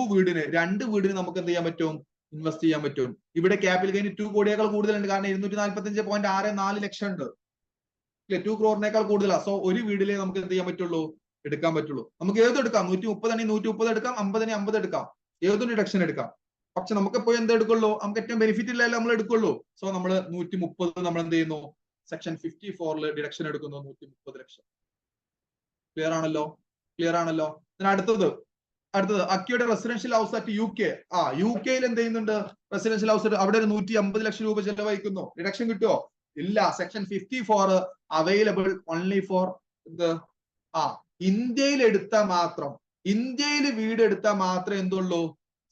വീടിന് നമുക്ക് എന്ത് ചെയ്യാൻ പറ്റും? ഇൻവെസ്റ്റ് ചെയ്യാൻ പറ്റും. ഇവിടെ ക്യാപിറ്റൽ ഗെയിൻ 2 കോടിയേക്കാൾ കൂടുതലുണ്ട്. കാരണം 245.64 ലക്ഷം ഉണ്ട്. 2 ക്രോറിനേക്കാൾ കൂടുതലാണ്. സോ ഒരു വീടിലെ നമുക്ക് എന്ത് ചെയ്യാൻ പറ്റുള്ളൂ? എടുക്കാൻ പറ്റുള്ളൂ. നമുക്ക് ഏതും എടുക്കാം. 130 ആണെങ്കിൽ 130 എടുക്കാം, 50 ആണെങ്കിൽ 50 എടുക്കാം, ഏതും ഡിഡക്ഷൻ എടുക്കാം. പക്ഷെ നമുക്ക് എപ്പോഴും എന്ത് എടുക്കുള്ളൂ? നമുക്ക് ഏറ്റവും ബെനിഫിറ്റ് ഇല്ലല്ലോ നമ്മൾ എടുക്കുള്ളൂ. സോ നമ്മൾ 130 നമ്മൾ എന്ത് ചെയ്യുന്നു? സെക്ഷൻ 54 ഡിഡക്ഷൻ എടുക്കുന്നു. 130 ലക്ഷം. ക്ലിയർ ആണല്ലോ? ക്ലിയർ ആണല്ലോ? അടുത്തത് അക്കിയുടെ residential house at UK. UK എന്ത് ചെയ്യുന്നുണ്ട്? റെസിഡൻഷ്യൽ ഹൗസ് അവിടെ ഒരു 150 ലക്ഷം രൂപ ചെലവഴിക്കുന്നു. ഡിഡക്ഷൻ കിട്ടുമോ? ഇല്ല. സെക്ഷൻ 54 അവൈലബിൾ ഓൺലി ഫോർ ഇന്ത്യയിൽ എടുത്താൽ മാത്രം. ഇന്ത്യയിൽ വീട് എടുത്താൽ മാത്രമേ എന്തുള്ളൂ?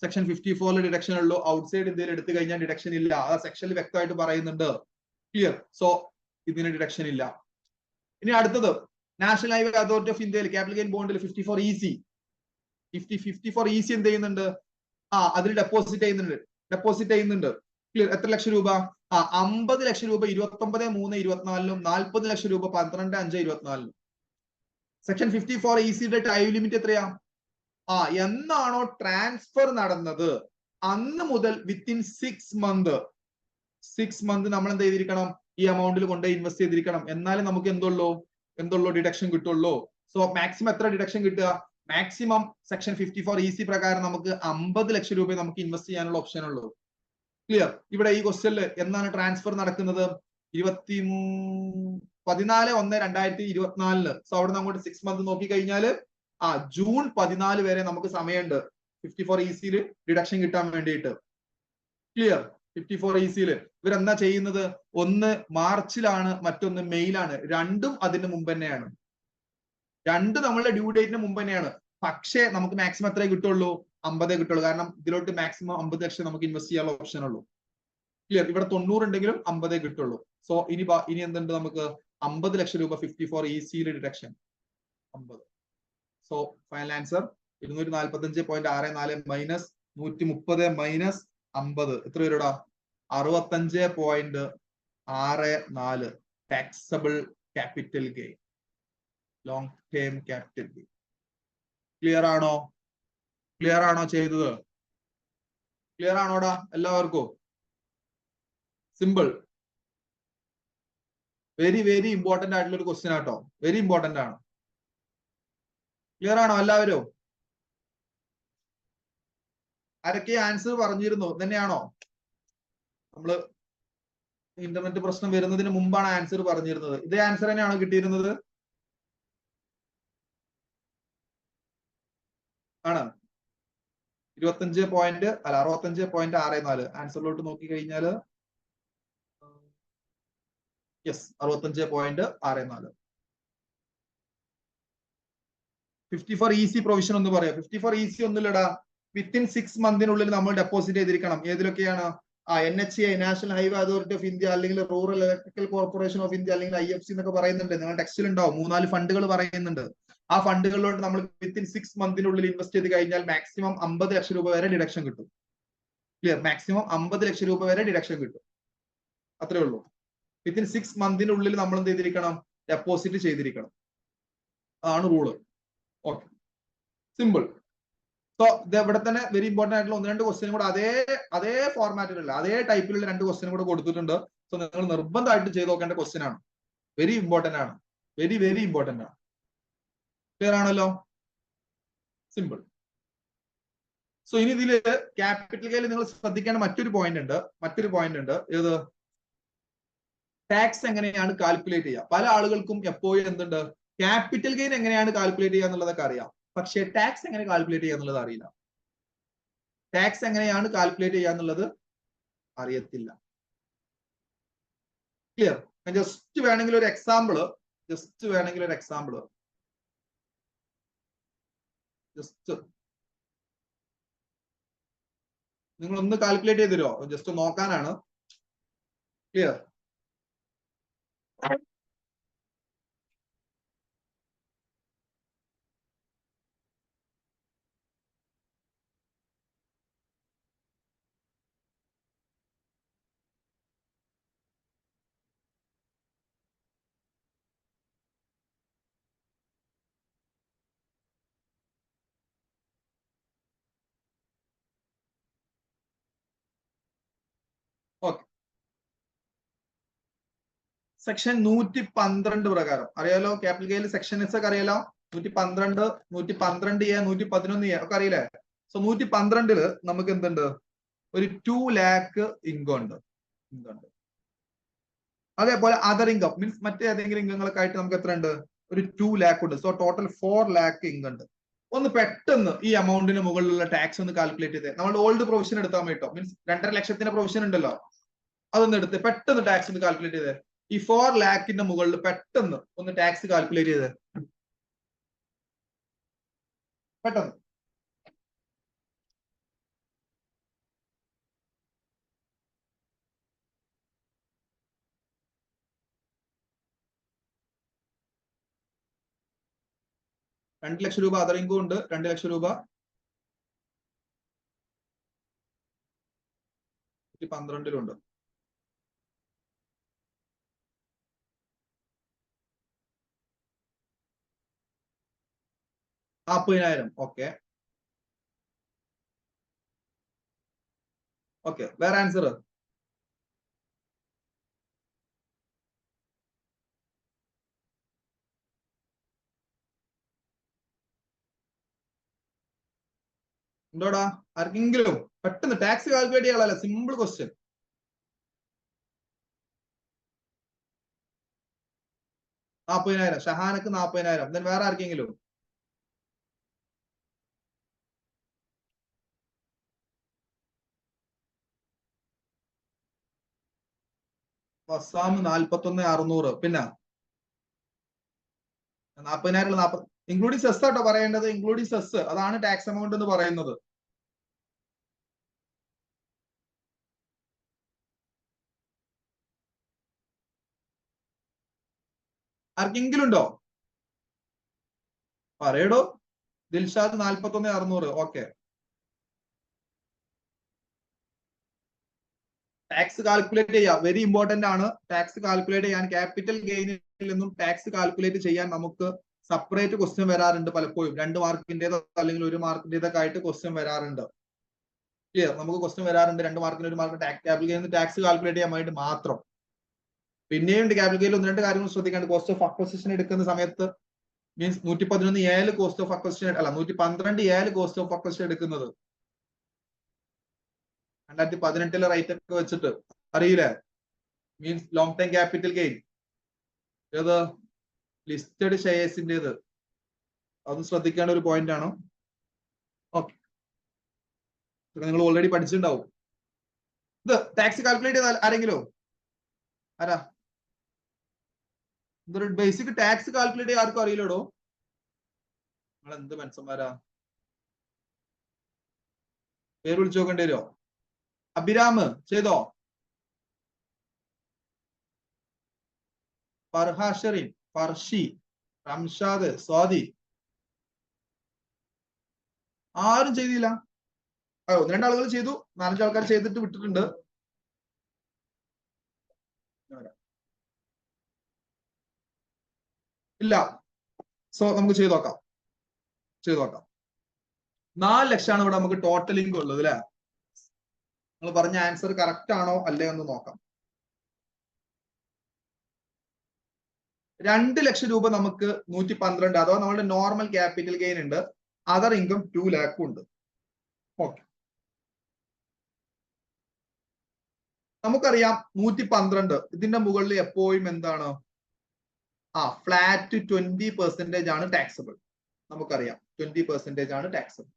സെക്ഷൻ 54 ഡിഡക്ഷൻ ഉള്ളൂ. ഔട്ട്സൈഡ് ഇന്ത്യയിൽ എടുത്തു കഴിഞ്ഞാൽ ഡിഡക്ഷൻ ഇല്ല. ആ സെക്ഷനിൽ വ്യക്തമായിട്ട് പറയുന്നുണ്ട്. ക്ലിയർ? സോ ഇതിന് ഡിഡക്ഷൻ ഇല്ല. ഇനി അടുത്തത് നാഷണൽ ഹൈവേ അതോറിറ്റി ഓഫ് ഇന്ത്യയിൽ ക്യാപിറ്റൽ ഗെയിൻ ബോണ്ടിൽ 54 EC എന്ത് ചെയ്യുന്നുണ്ട്? അതിൽ ഡെപ്പോസിറ്റ് ചെയ്യുന്നുണ്ട്. ക്ലിയർ? എത്ര ലക്ഷം രൂപ? 50 ലക്ഷം രൂപ 29/3/24 40 ലക്ഷം രൂപ 12/5/24. സെക്ഷൻ 54 ECയുടെ ടൈം ലിമിറ്റ് എത്രയാ? എന്നാണോ ട്രാൻസ്ഫർ നടന്നത് അന്ന് മുതൽ വിത്തിൻ 6 മന്ത് നമ്മൾ എന്ത് ചെയ്തിരിക്കണം? ഈ എമൗണ്ടിൽ കൊണ്ട് ഇൻവെസ്റ്റ് ചെയ്തിരിക്കണം. എന്നാലും നമുക്ക് എന്തുള്ളൂ? ഡിഡക്ഷൻ കിട്ടുള്ളൂ. സോ മാക്സിമം എത്ര ഡിഡക്ഷൻ കിട്ടുക? മാക്സിമം സെക്ഷൻ 54 EC പ്രകാരം നമുക്ക് 50 ലക്ഷം രൂപ നമുക്ക് ഇൻവെസ്റ്റ് ചെയ്യാനുള്ള ഓപ്ഷൻ ഉള്ളൂ. ക്ലിയർ? ഇവിടെ ഈ ക്വസ്റ്റ്യനിൽ എന്നാണ് ട്രാൻസ്ഫർ നടക്കുന്നത്? 14/1/2024. സോ അവിടെ അങ്ങോട്ട് 6 മന്ത് നോക്കി കഴിഞ്ഞാല് ജൂൺ 14 വരെ നമുക്ക് സമയമുണ്ട് 54 ECയിൽ ഡിഡക്ഷൻ കിട്ടാൻ വേണ്ടിയിട്ട്. ക്ലിയർ? 54 ECയിൽ ഇവരെന്താ ചെയ്യുന്നത്? ഒന്ന് മാർച്ചിലാണ്, മറ്റൊന്ന് മെയ്യിലാണ്. രണ്ടും അതിന് മുമ്പ് തന്നെയാണ്. രണ്ടും നമ്മളുടെ ഡ്യൂ ഡേറ്റിന് മുമ്പ് തന്നെയാണ്. പക്ഷേ നമുക്ക് മാക്സിമം എത്രേ കിട്ടുള്ളൂ? 50 കിട്ടുള്ളൂ. കാരണം ഇതിലോട്ട് മാക്സിമം 50 ലക്ഷം നമുക്ക് ഇൻവെസ്റ്റ് ചെയ്യാനുള്ള ഓപ്ഷൻ ഉള്ളൂ. ക്ലിയർ? ഇവിടെ 90 ഉണ്ടെങ്കിലും 50 കിട്ടുള്ളൂ. സോ ഇനി എന്തുണ്ട്? നമുക്ക് 50 ലക്ഷം രൂപ 54 ECയിൽ deduction 50. So final answer 245.64 minus 130 minus 50 എത്ര വരൂടാ? 65.64 taxable capital gain, long term capital gain. Clear ആണോ? ക്ലിയർ ആണോ ചെയ്തത്? ക്ലിയർ ആണോടാ എല്ലാവർക്കും? സിമ്പിൾ. വെരി വെരി ഇമ്പോർട്ടന്റ് ആയിട്ടുള്ള ഒരു ക്വസ്റ്റ്യൻ ആട്ടോ. വെരി ഇമ്പോർട്ടന്റ് ആണ്. ക്ലിയർ ആണോ എല്ലാവരും? ആരൊക്കെ ആൻസർ പറഞ്ഞിരുന്നു? തന്നെയാണോ? നമ്മള് ഇന്റർനെറ്റ് പ്രശ്നം വരുന്നതിന് മുമ്പാണ് ആൻസർ പറഞ്ഞിരുന്നത്. ഇതേ ആൻസർ തന്നെയാണോ കിട്ടിയിരുന്നത്? ആണ് 65.64 ആൻസറിലോട്ട് നോക്കി കഴിഞ്ഞാല് യെസ് 65.64. 54 EC പ്രൊവിഷൻ ഒന്ന് പറയാം. 54 EC ഒന്നുമില്ലടാ. വിത്തിൻ 6 മന്തിനുള്ളിൽ നമ്മൾ ഡെപ്പോസിറ്റ് ചെയ്തിരിക്കണം. ഏതിലൊക്കെയാണ്? NHA national highway authority of India, അല്ലെങ്കിൽ rural electrical corporation of India, അല്ലെങ്കിൽ IFC എന്നൊക്കെ പറയുന്നുണ്ട്. നിങ്ങൾ ടെക്സ്റ്റിൽ ഉണ്ടാവും 3-4 ഫണ്ടുകൾ പറയുന്നുണ്ട്. ആ ഫണ്ടുകളിലോട്ട് നമ്മൾ വിത്തിൻ 6 മന്തിനുള്ളിൽ ഇൻവെസ്റ്റ് ചെയ്ത് കഴിഞ്ഞാൽ മാക്സിമം 50 ലക്ഷം രൂപ വരെ ഡിഡക്ഷൻ കിട്ടും. ക്ലിയർ? മാക്സിമം 50 ലക്ഷം രൂപ വരെ ഡിഡക്ഷൻ കിട്ടും. അത്രേ ഉള്ളൂ. വിത്തിൻ 6 മന്തിനുള്ളിൽ നമ്മൾ എന്ത് ചെയ്തിരിക്കണം? ഡെപ്പോസിറ്റ് ചെയ്തിരിക്കണം. അതാണ് റൂള്. Okay, simple. സോ ഇത് ഇവിടെ തന്നെ വെരി ഇമ്പോർട്ടന്റ് ആയിട്ടുള്ള 1-2 ക്വസ്റ്റ്യൻ കൂടെ അതേ ഫോർമാറ്റിലുള്ള അതേ ടൈപ്പിലുള്ള 2 ക്വസ്റ്റ്യൻ കൂടെ കൊടുത്തിട്ടുണ്ട്. സോ നിങ്ങൾ നിർബന്ധമായിട്ട് ചെയ്ത് നോക്കേണ്ട ക്വസ്റ്റ്യൻ ആണ്. വെരി ഇമ്പോർട്ടന്റ് ആണ്. വെരി വെരി ഇമ്പോർട്ടന്റ് ആണ്. ക്ലിയർ ആണല്ലോ? സിമ്പിൾ. സോ ഇനി ഇതില് ക്യാപിറ്റൽ ഗെയിനിൽ നിങ്ങൾ ശ്രദ്ധിക്കേണ്ട മറ്റൊരു പോയിന്റ് ഉണ്ട് ഏത് ടാക്സ് എങ്ങനെയാണ് കാൽക്കുലേറ്റ് ചെയ്യുക. പല ആളുകൾക്കും എപ്പോഴും എന്തുണ്ട് ക്യാപിറ്റൽ ഗെയിൻ എങ്ങനെയാണ് കാൽക്കുലേറ്റ് ചെയ്യുക എന്നുള്ളതൊക്കെ അറിയാം, പക്ഷേ ടാക്സ് എങ്ങനെ കാൽക്കുലേറ്റ് ചെയ്യുക എന്നുള്ളത് അറിയില്ല. ടാക്സ് എങ്ങനെയാണ് കാൽക്കുലേറ്റ് ചെയ്യുക എന്നുള്ളത് അറിയത്തില്ല. ക്ലിയർ? ജസ്റ്റ് വേണമെങ്കിൽ ഒരു എക്സാമ്പിള് ജസ്റ്റ് നിങ്ങൾ ഒന്ന് കാൽക്കുലേറ്റ് ചെയ്ത് തരുമോ? ജസ്റ്റ് നോക്കാനാണ്. ക്ലിയർ? ഓക്കെ. സെക്ഷൻ 112 പ്രകാരം അറിയാലോ, ക്യാപിറ്റൽ ഗെയിൻ സെക്ഷൻസ് ഒക്കെ അറിയാലോ. 112, 112A, 111A ഒക്കെ അറിയില്ലേ? സോ 112 നമുക്ക് എന്തുണ്ട്, ഒരു 2 lakh ഇൻകം ഉണ്ട്. അതേപോലെ അതർ ഇൻകം മീൻസ് മറ്റേ ഏതെങ്കിലും ഇൻകങ്ങളൊക്കെ ആയിട്ട് നമുക്ക് എത്ര ഉണ്ട്, ഒരു 2 lakh ഉണ്ട്. സോ ടോട്ടൽ 4 lakh ഇൻകം ഉണ്ട്. ഒന്ന് പെട്ടെന്ന് ഈ എമൗണ്ടിന് മുകളിലുള്ള ടാക്സ് ഒന്ന് കാൽക്കുലേറ്റ് ചെയ്തേ. നമ്മുടെ ഓൾഡ് പ്രൊവിഷൻ എടുത്താൽ മതിട്ടോ. മീൻസ് 2.5 ലക്ഷത്തിന്റെ പ്രൊവിഷൻ ഉണ്ടല്ലോ, അതൊന്ന് എടുത്ത് പെട്ടെന്ന് ടാക്സ് ഒന്ന് കാൽക്കുലേറ്റ് ചെയ്തേ. ഈ 4 lakhന്റെ മുകളിൽ പെട്ടെന്ന് ഒന്ന് ടാക്സ് കാൽക്കുലേറ്റ് ചെയ്തേ. പെട്ടെന്ന്. രണ്ട് ലക്ഷം രൂപ അതർ ഇൻകം ഉണ്ട്, 2 ലക്ഷം രൂപ 12-ലുണ്ട്. $40,000. Okay okay. വേറെ ആൻസർ? ഉണ്ടോടാ ആർക്കെങ്കിലും? പെട്ടെന്ന് ടാക്സ് കാൽക്കുലേറ്റ് ചെയ്യാനുള്ള സിമ്പിൾ ക്വസ്റ്റ്യൻ. $40,000. ഷഹാനക്ക് 40,000. then വേറെ ആർക്കെങ്കിലും? വസാം 41,600. പിന്നെ 40,000 ഇൻക്ലൂഡിംഗ് സെസ് ആട്ടോ പറയേണ്ടത്. ഇൻക്ലൂഡിംഗ് സെസ്, അതാണ് ടാക്സ് എമൗണ്ട് എന്ന് പറയുന്നത്. ആർക്കെങ്കിലും ഉണ്ടോ? പറയടോ. ദിൽഷാദ് 41,600. ഓക്കെ. ടാക്സ് കാൽക്കുലേറ്റ് ചെയ്യാം, വെരി ഇമ്പോർട്ടന്റ് ആണ്. ടാക്സ് കാൽക്കുലേറ്റ് ചെയ്യാൻ ക്യാപിറ്റൽ ഗെയിനിൽ നിന്നും ടാക്സ് കാൽക്കുലേറ്റ് ചെയ്യാൻ നമുക്ക് സെപ്പറേറ്റ് ക്വസ്റ്റ്യൻ വരാറുണ്ട് പലപ്പോഴും. 2 മാർക്കിന്റേതോ അല്ലെങ്കിൽ 1 മാർക്കിന്റേതൊക്കെ ആയിട്ട് ക്വസ്റ്റ്യൻ വരാറുണ്ട്. ക്ലിയർ? നമുക്ക് ക്വസ്റ്റ്യൻ വരാറുണ്ട് 2 മാർക്കിന് 1 mark capital gain tax calculate ചെയ്യാൻ വേണ്ടി മാത്രം. പിന്നെയും ക്യാപിറ്റൽ ഗെയിനിൽ 1-2 കാര്യങ്ങൾ ശ്രദ്ധിക്കാണ്ട്. കോസ്റ്റ് ഓഫ് അക്വസിഷൻ എടുക്കുന്ന സമയത്ത് means 111A cost of acquisition അല്ല 112A കോസ്റ്റ് ഓഫ് അക്വസിഷൻ എടുക്കുന്നത് 2018 റേറ്റ് ഒക്കെ വെച്ചിട്ട് അറിയില്ലേ? Means long time capital gain ഏത് ലിസ്റ്റഡ് ഷെയർസിന്റേത്. അതൊന്നും ശ്രദ്ധിക്കേണ്ട ഒരു പോയിന്റ് ആണ്. ഓക്കെ, നിങ്ങൾ ഓൾറെഡി പഠിച്ചിട്ടുണ്ടാവും. ഇത് ടാക്സ് കാൽക്കുലേറ്റ് ചെയ്താൽ ആരെങ്കിലും ആരാ? എന്തൊരു ബേസിക് ടാക്സ് കാൽക്കുലേറ്റ് ചെയ്യാൻ ആർക്കും അറിയില്ലടോ. നിങ്ങൾ എന്ത് മനുഷ്യന്മാരാ? പേര് വിളിച്ചു നോക്കേണ്ടി വരുമോ? അഭിരാമ് ചെയ്തോ? ഫർഹാഷറിൻ, ഫർഷി, റംഷാദ്, സ്വാതി ആരും ചെയ്തില്ല. 1-2 ആളുകൾ ചെയ്തു, 4-5 ആൾക്കാർ ചെയ്തിട്ട് വിട്ടിട്ടുണ്ട്. ഇല്ല. സോ നമുക്ക് ചെയ്തു നോക്കാം. 4 ലക്ഷമാണ് ഇവിടെ നമുക്ക് ടോട്ടൽ ഇൻകം ഉള്ളത് അല്ലെ? നിങ്ങൾ പറഞ്ഞ ആൻസർ കറക്റ്റ് ആണോ അല്ലേ എന്ന് നോക്കാം. 2 ലക്ഷം രൂപ നമുക്ക് 112 അഥവാ നമ്മുടെ നോർമൽ ക്യാപിറ്റൽ ഗെയിൻ ഉണ്ട്. അതർ ഇൻകം 2 lakh ഉണ്ട്. ഓക്കെ, നമുക്കറിയാം 112 ഇതിന്റെ മുകളിൽ എപ്പോഴും എന്താണ് ഫ്ലാറ്റ് 20% ആണ് ടാക്സബിൾ. നമുക്കറിയാം 20% ആണ് ടാക്സബിൾ.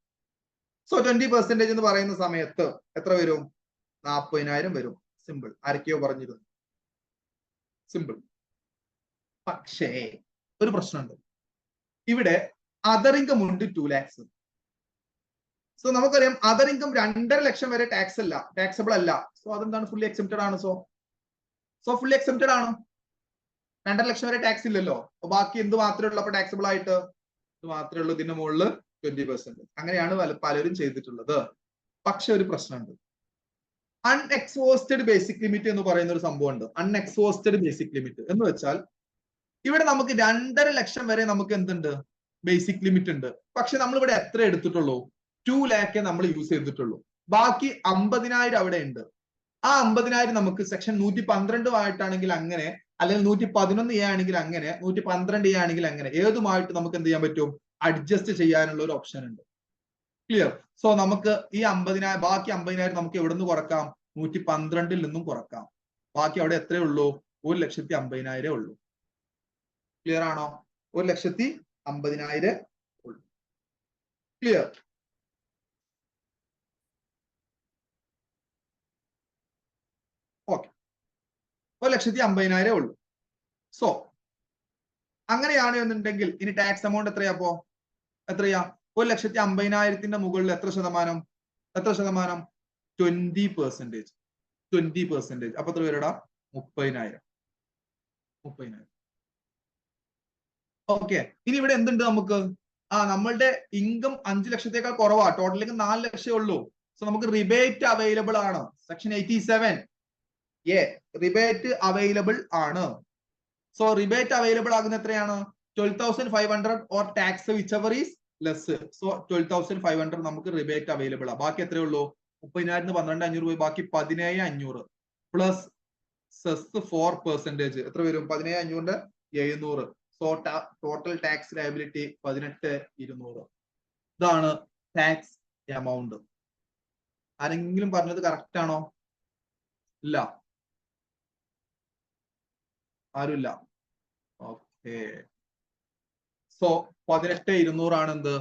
സോ 20% എന്ന് പറയുന്ന സമയത്ത് എത്ര വരും? 40,000 വരും. സിമ്പിൾ. ആരൊക്കെയോ പറഞ്ഞിരുന്നു സിമ്പിൾ. പക്ഷേ ഒരു പ്രശ്നമുണ്ട്. ഇവിടെ അതർ ഇൻകം ഉണ്ട് 2 lakhs. സോ നമുക്കറിയാം അതർ ഇൻകം 2.5 ലക്ഷം വരെ ടാക്സബിൾ അല്ല. സോ അതെന്താണ്? ഫുള്ളി എക്സെപ്റ്റഡ് ആണ്. സോ ഫുള്ളി എക്സെപ്റ്റഡ് ആണ്. 2.5 ലക്ഷം വരെ ടാക്സ് ഇല്ലല്ലോ. ബാക്കി എന്ത് മാത്രമേ ഉള്ളൂ അപ്പൊ ടാക്സബിൾ ആയിട്ട്? ഇത് മാത്രമേ ഉള്ളൂ. ഇതിന്റെ മുകളിൽ 20%. അങ്ങനെയാണ് പലരും ചെയ്തിട്ടുള്ളത്. പക്ഷെ ഒരു പ്രശ്നമുണ്ട്. അൺഎക്സോസ്റ്റഡ് ബേസിക് ലിമിറ്റ് എന്ന് പറയുന്ന ഒരു സംഭവമുണ്ട്. അൺഎക്സോസ്റ്റഡ് ബേസിക് ലിമിറ്റ് എന്ന് വെച്ചാൽ ഇവിടെ നമുക്ക് 2.5 ലക്ഷം വരെ നമുക്ക് എന്തുണ്ട്? ബേസിക് ലിമിറ്റ് ഉണ്ട്. പക്ഷെ നമ്മൾ ഇവിടെ എത്ര എടുത്തിട്ടുള്ളൂ? 2 lakh നമ്മൾ യൂസ് ചെയ്തിട്ടുള്ളൂ. ബാക്കി 50,000 അവിടെ ഉണ്ട്. ആ 50,000 നമുക്ക് സെക്ഷൻ 112 ആയിട്ടാണെങ്കിൽ അങ്ങനെ, അല്ലെങ്കിൽ 111 ആണെങ്കിൽ അങ്ങനെ, 112 ആണെങ്കിൽ അങ്ങനെ, ഏതുമായിട്ട് നമുക്ക് എന്ത് ചെയ്യാൻ പറ്റും? അഡ്ജസ്റ്റ് ചെയ്യാനുള്ള ഒരു ഓപ്ഷൻ ഉണ്ട്. ക്ലിയർ? സോ നമുക്ക് ഈ 50,000 ബാക്കി 50,000 നമുക്ക് എവിടെ നിന്ന് കുറക്കാം? 112 നിന്നും കുറക്കാം. ബാക്കി അവിടെ എത്രയേ ഉള്ളൂ? 1,50,000 ഉള്ളൂ. ക്ലിയർ ആണോ? 1,50,000 ഉള്ളൂ. ക്ലിയർ? ഓക്കെ, 1,50,000 ഉള്ളൂ. സോ അങ്ങനെയാണ് എന്നുണ്ടെങ്കിൽ ഇനി ടാക്സ് എമൗണ്ട് എത്രയാ? എത്രയാ? 1,50,000 മുകളിൽ എത്ര ശതമാനം? 20%. 20%. അപ്പൊ എത്ര പേരുടാ? 30,000. ഓക്കെ, ഇനി ഇവിടെ എന്തുണ്ട് നമുക്ക്? നമ്മളുടെ ഇൻകം 5 ലക്ഷത്തേക്കാൾ കുറവാ. ടോട്ടൽ ഇൻകം 4 ലക്ഷമേ ഉള്ളൂ. സോ നമുക്ക് റിബേറ്റ് അവൈലബിൾ ആണ്. സെക്ഷൻ 87 റിബേറ്റ് അവൈലബിൾ ആണ്. സോ റിബേറ്റ് അവൈലബിൾ ആകുന്ന എത്രയാണ്? 12,500 or tax which ever is less. So 12,500 നമുക്ക് റിബേറ്റ് അവൈലബിൾ ആണ്. ബാക്കി എത്രയേ ഉള്ളൂ? 30,000 12,500 പോയി. ബാക്കി 17,500 പ്ലസ് സെസ് 4%. എത്ര വരും? 17,500 700. So total tax liability 18,200. ഇതാണ് ടാക്സ് എമൗണ്ട്. ആരെങ്കിലും പറഞ്ഞത് കറക്റ്റ് ആണോ? ഇല്ല, ആരുമില്ല. ഓക്കെ, സോ 18,200 ആണ് എന്ത്?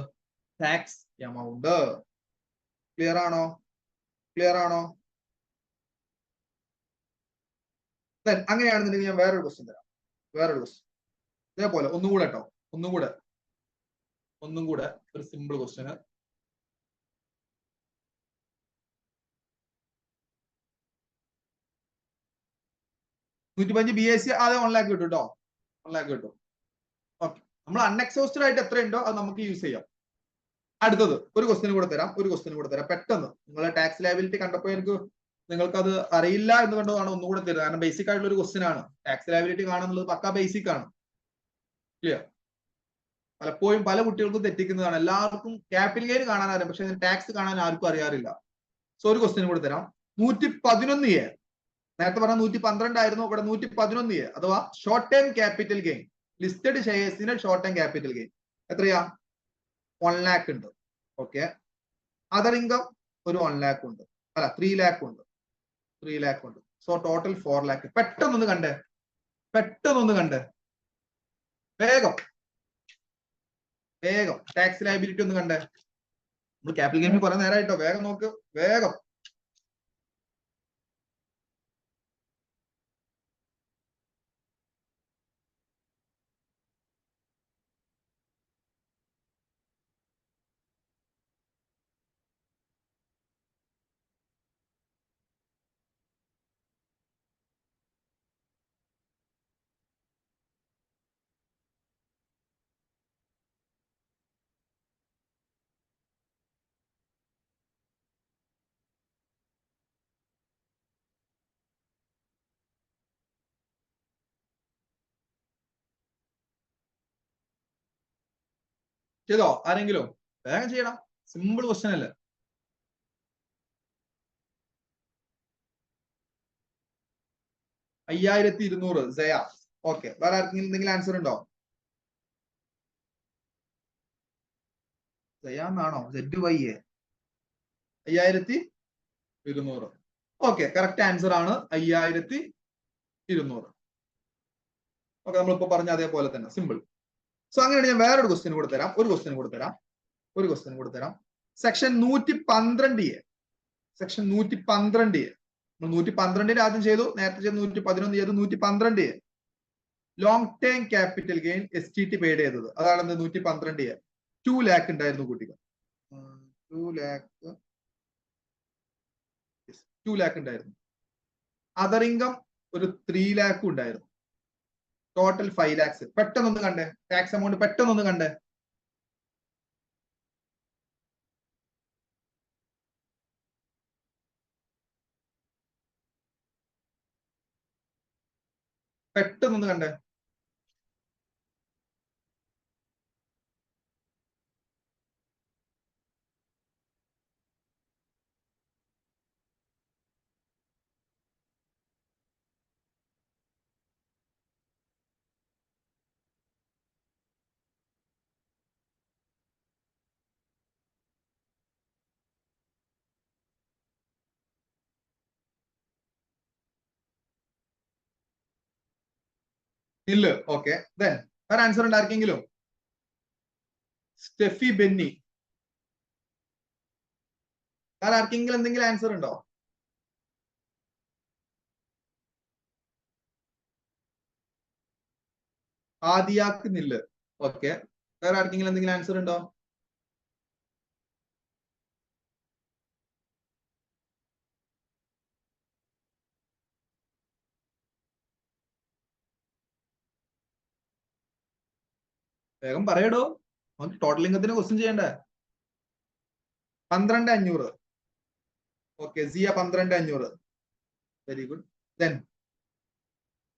Tax amount. ക്ലിയർ ആണോ? അങ്ങനെയാണെന്നുണ്ടെങ്കിൽ ഞാൻ വേറൊരു ക്വസ്റ്റ്യൻ തരാം. ഇതേപോലെ ഒന്നും കൂടെ ഒരു സിമ്പിൾ ക്വസ്റ്റ്യൻ. 105 BAC ആദ്യം 1 lakh കിട്ടും കേട്ടോ. 1 lakh കിട്ടും. ഓക്കെ, നമ്മൾ അൺഎക്സോസ്റ്റഡ് ആയിട്ട് എത്രയുണ്ടോ അത് നമുക്ക് യൂസ് ചെയ്യാം. അടുത്തത് ഒരു ക്വസ്റ്റ്യൻ കൂടെ തരാം. പെട്ടെന്ന്. നിങ്ങളെ ടാക്സ് ലയബിലിറ്റി കണ്ടപ്പോൾ നിങ്ങൾക്ക് അത് അറിയില്ല എന്ന് കണ്ടതാണ് ഒന്നുകൂടെ തരുന്നത്. കാരണം ബേസിക് ആയിട്ടുള്ള ഒരു ക്വസ്റ്റ്യൻ ആണ്. ടാക്സ് ലയബിലിറ്റി കാണാന്നുള്ളത് പക്കാ ബേസിക് ആണ്. ക്ലിയർ? പലപ്പോഴും പല കുട്ടികൾക്കും തെറ്റിക്കുന്നതാണ്. എല്ലാവർക്കും ക്യാപിറ്റൽ ഗെയിൻ കാണാൻ അറിയാം, പക്ഷെ ടാക്സ് കാണാൻ ആർക്കും അറിയാറില്ല. സോ ഒരു ക്വസ്റ്റ്യൻ കൂടെ തരാം. 111A, നേരത്തെ പറഞ്ഞ 112 ആയിരുന്നു, ഇവിടെ 111A അഥവാ short time capital gain. Listed ഷെയർസിന് ഷോർട്ട് ടൈം ക്യാപിറ്റൽ ഗെയിൻ എത്രയാ? 1 lakh ഉണ്ട്. ഓക്കെ, അതർ ഇൻകം ഒരു 1 lakh ഉണ്ട്. 3 lakh ഉണ്ട്. So total 4 lakh. പെട്ടെന്നൊന്ന് കണ്ടേ. വേഗം ടാക്സ് ലയബിലിറ്റി ഒന്ന് കണ്ടേ. നമ്മൾ ക്യാപിറ്റൽ ഗെയിൻ കുറെ നേരമായിട്ടോ. വേഗം നോക്ക്. ചെയ്തോ ആരെങ്കിലും? വേഗം ചെയ്യണം. സിമ്പിൾ ക്വസ്റ്റ്യൻ അല്ലേ? 5,200 സയ. ഓക്കെ, വേറെ ആർക്കെങ്കിലും എന്തെങ്കിലും ആൻസർ ഉണ്ടോ? സയ എന്നാണോ? ZY 5200. ഓക്കെ, കറക്റ്റ് ആൻസർ ആണ് 5200. ഓക്കെ, നമ്മളിപ്പോ പറഞ്ഞ അതേപോലെ തന്നെ സിമ്പിൾ. സോ അങ്ങനെയാണ്. ഞാൻ വേറൊരു ക്വസ്റ്റ്യൻ കൂടെ തരാം. ഒരു ക്വസ്റ്റ്യൻ കൂടെ തരാം. Section 112A. Section 112A. 112 ആദ്യം ചെയ്തു, നേരത്തെ ചെയ്ത് 111 ചെയ്തു. 112A long term capital gain STT paid ചെയ്തത്. അതാണ് 112A. 2 lakh ഉണ്ടായിരുന്നു കുട്ടികൾ. 2 lakh ഉണ്ടായിരുന്നു. അതർ ഇൻകം ഒരു 3 lakh ഉണ്ടായിരുന്നു. Total 5 lakhs. പെട്ടെന്നൊന്ന് കണ്ടേ, ടാക്സ് എമൗണ്ട് പെട്ടെന്നൊന്ന് കണ്ടേ. പെട്ടെന്നൊന്ന് കണ്ടേ. ഇല്ല. ഓക്കെ, ദെൻ വേറെ ആൻസർ ഉണ്ടായിരിക്കെങ്കിലും. സ്റ്റെഫി ബെന്നി, വേറെ ആർക്കെങ്കിലും എന്തെങ്കിലും ആൻസർ ഉണ്ടോ? ആദിയാക്ക് നില്ല്. ഓക്കെ, വേറെ ആർക്കെങ്കിലും എന്തെങ്കിലും ആൻസർ ഉണ്ടോ? വേഗം പറയടോ, ടോട്ടൽ ഇൻകത്തിന് ക്വസ്റ്റ്യൻ ചെയ്യണ്ടേ. 12,500. Okay, Siya 12,500. Very good. Then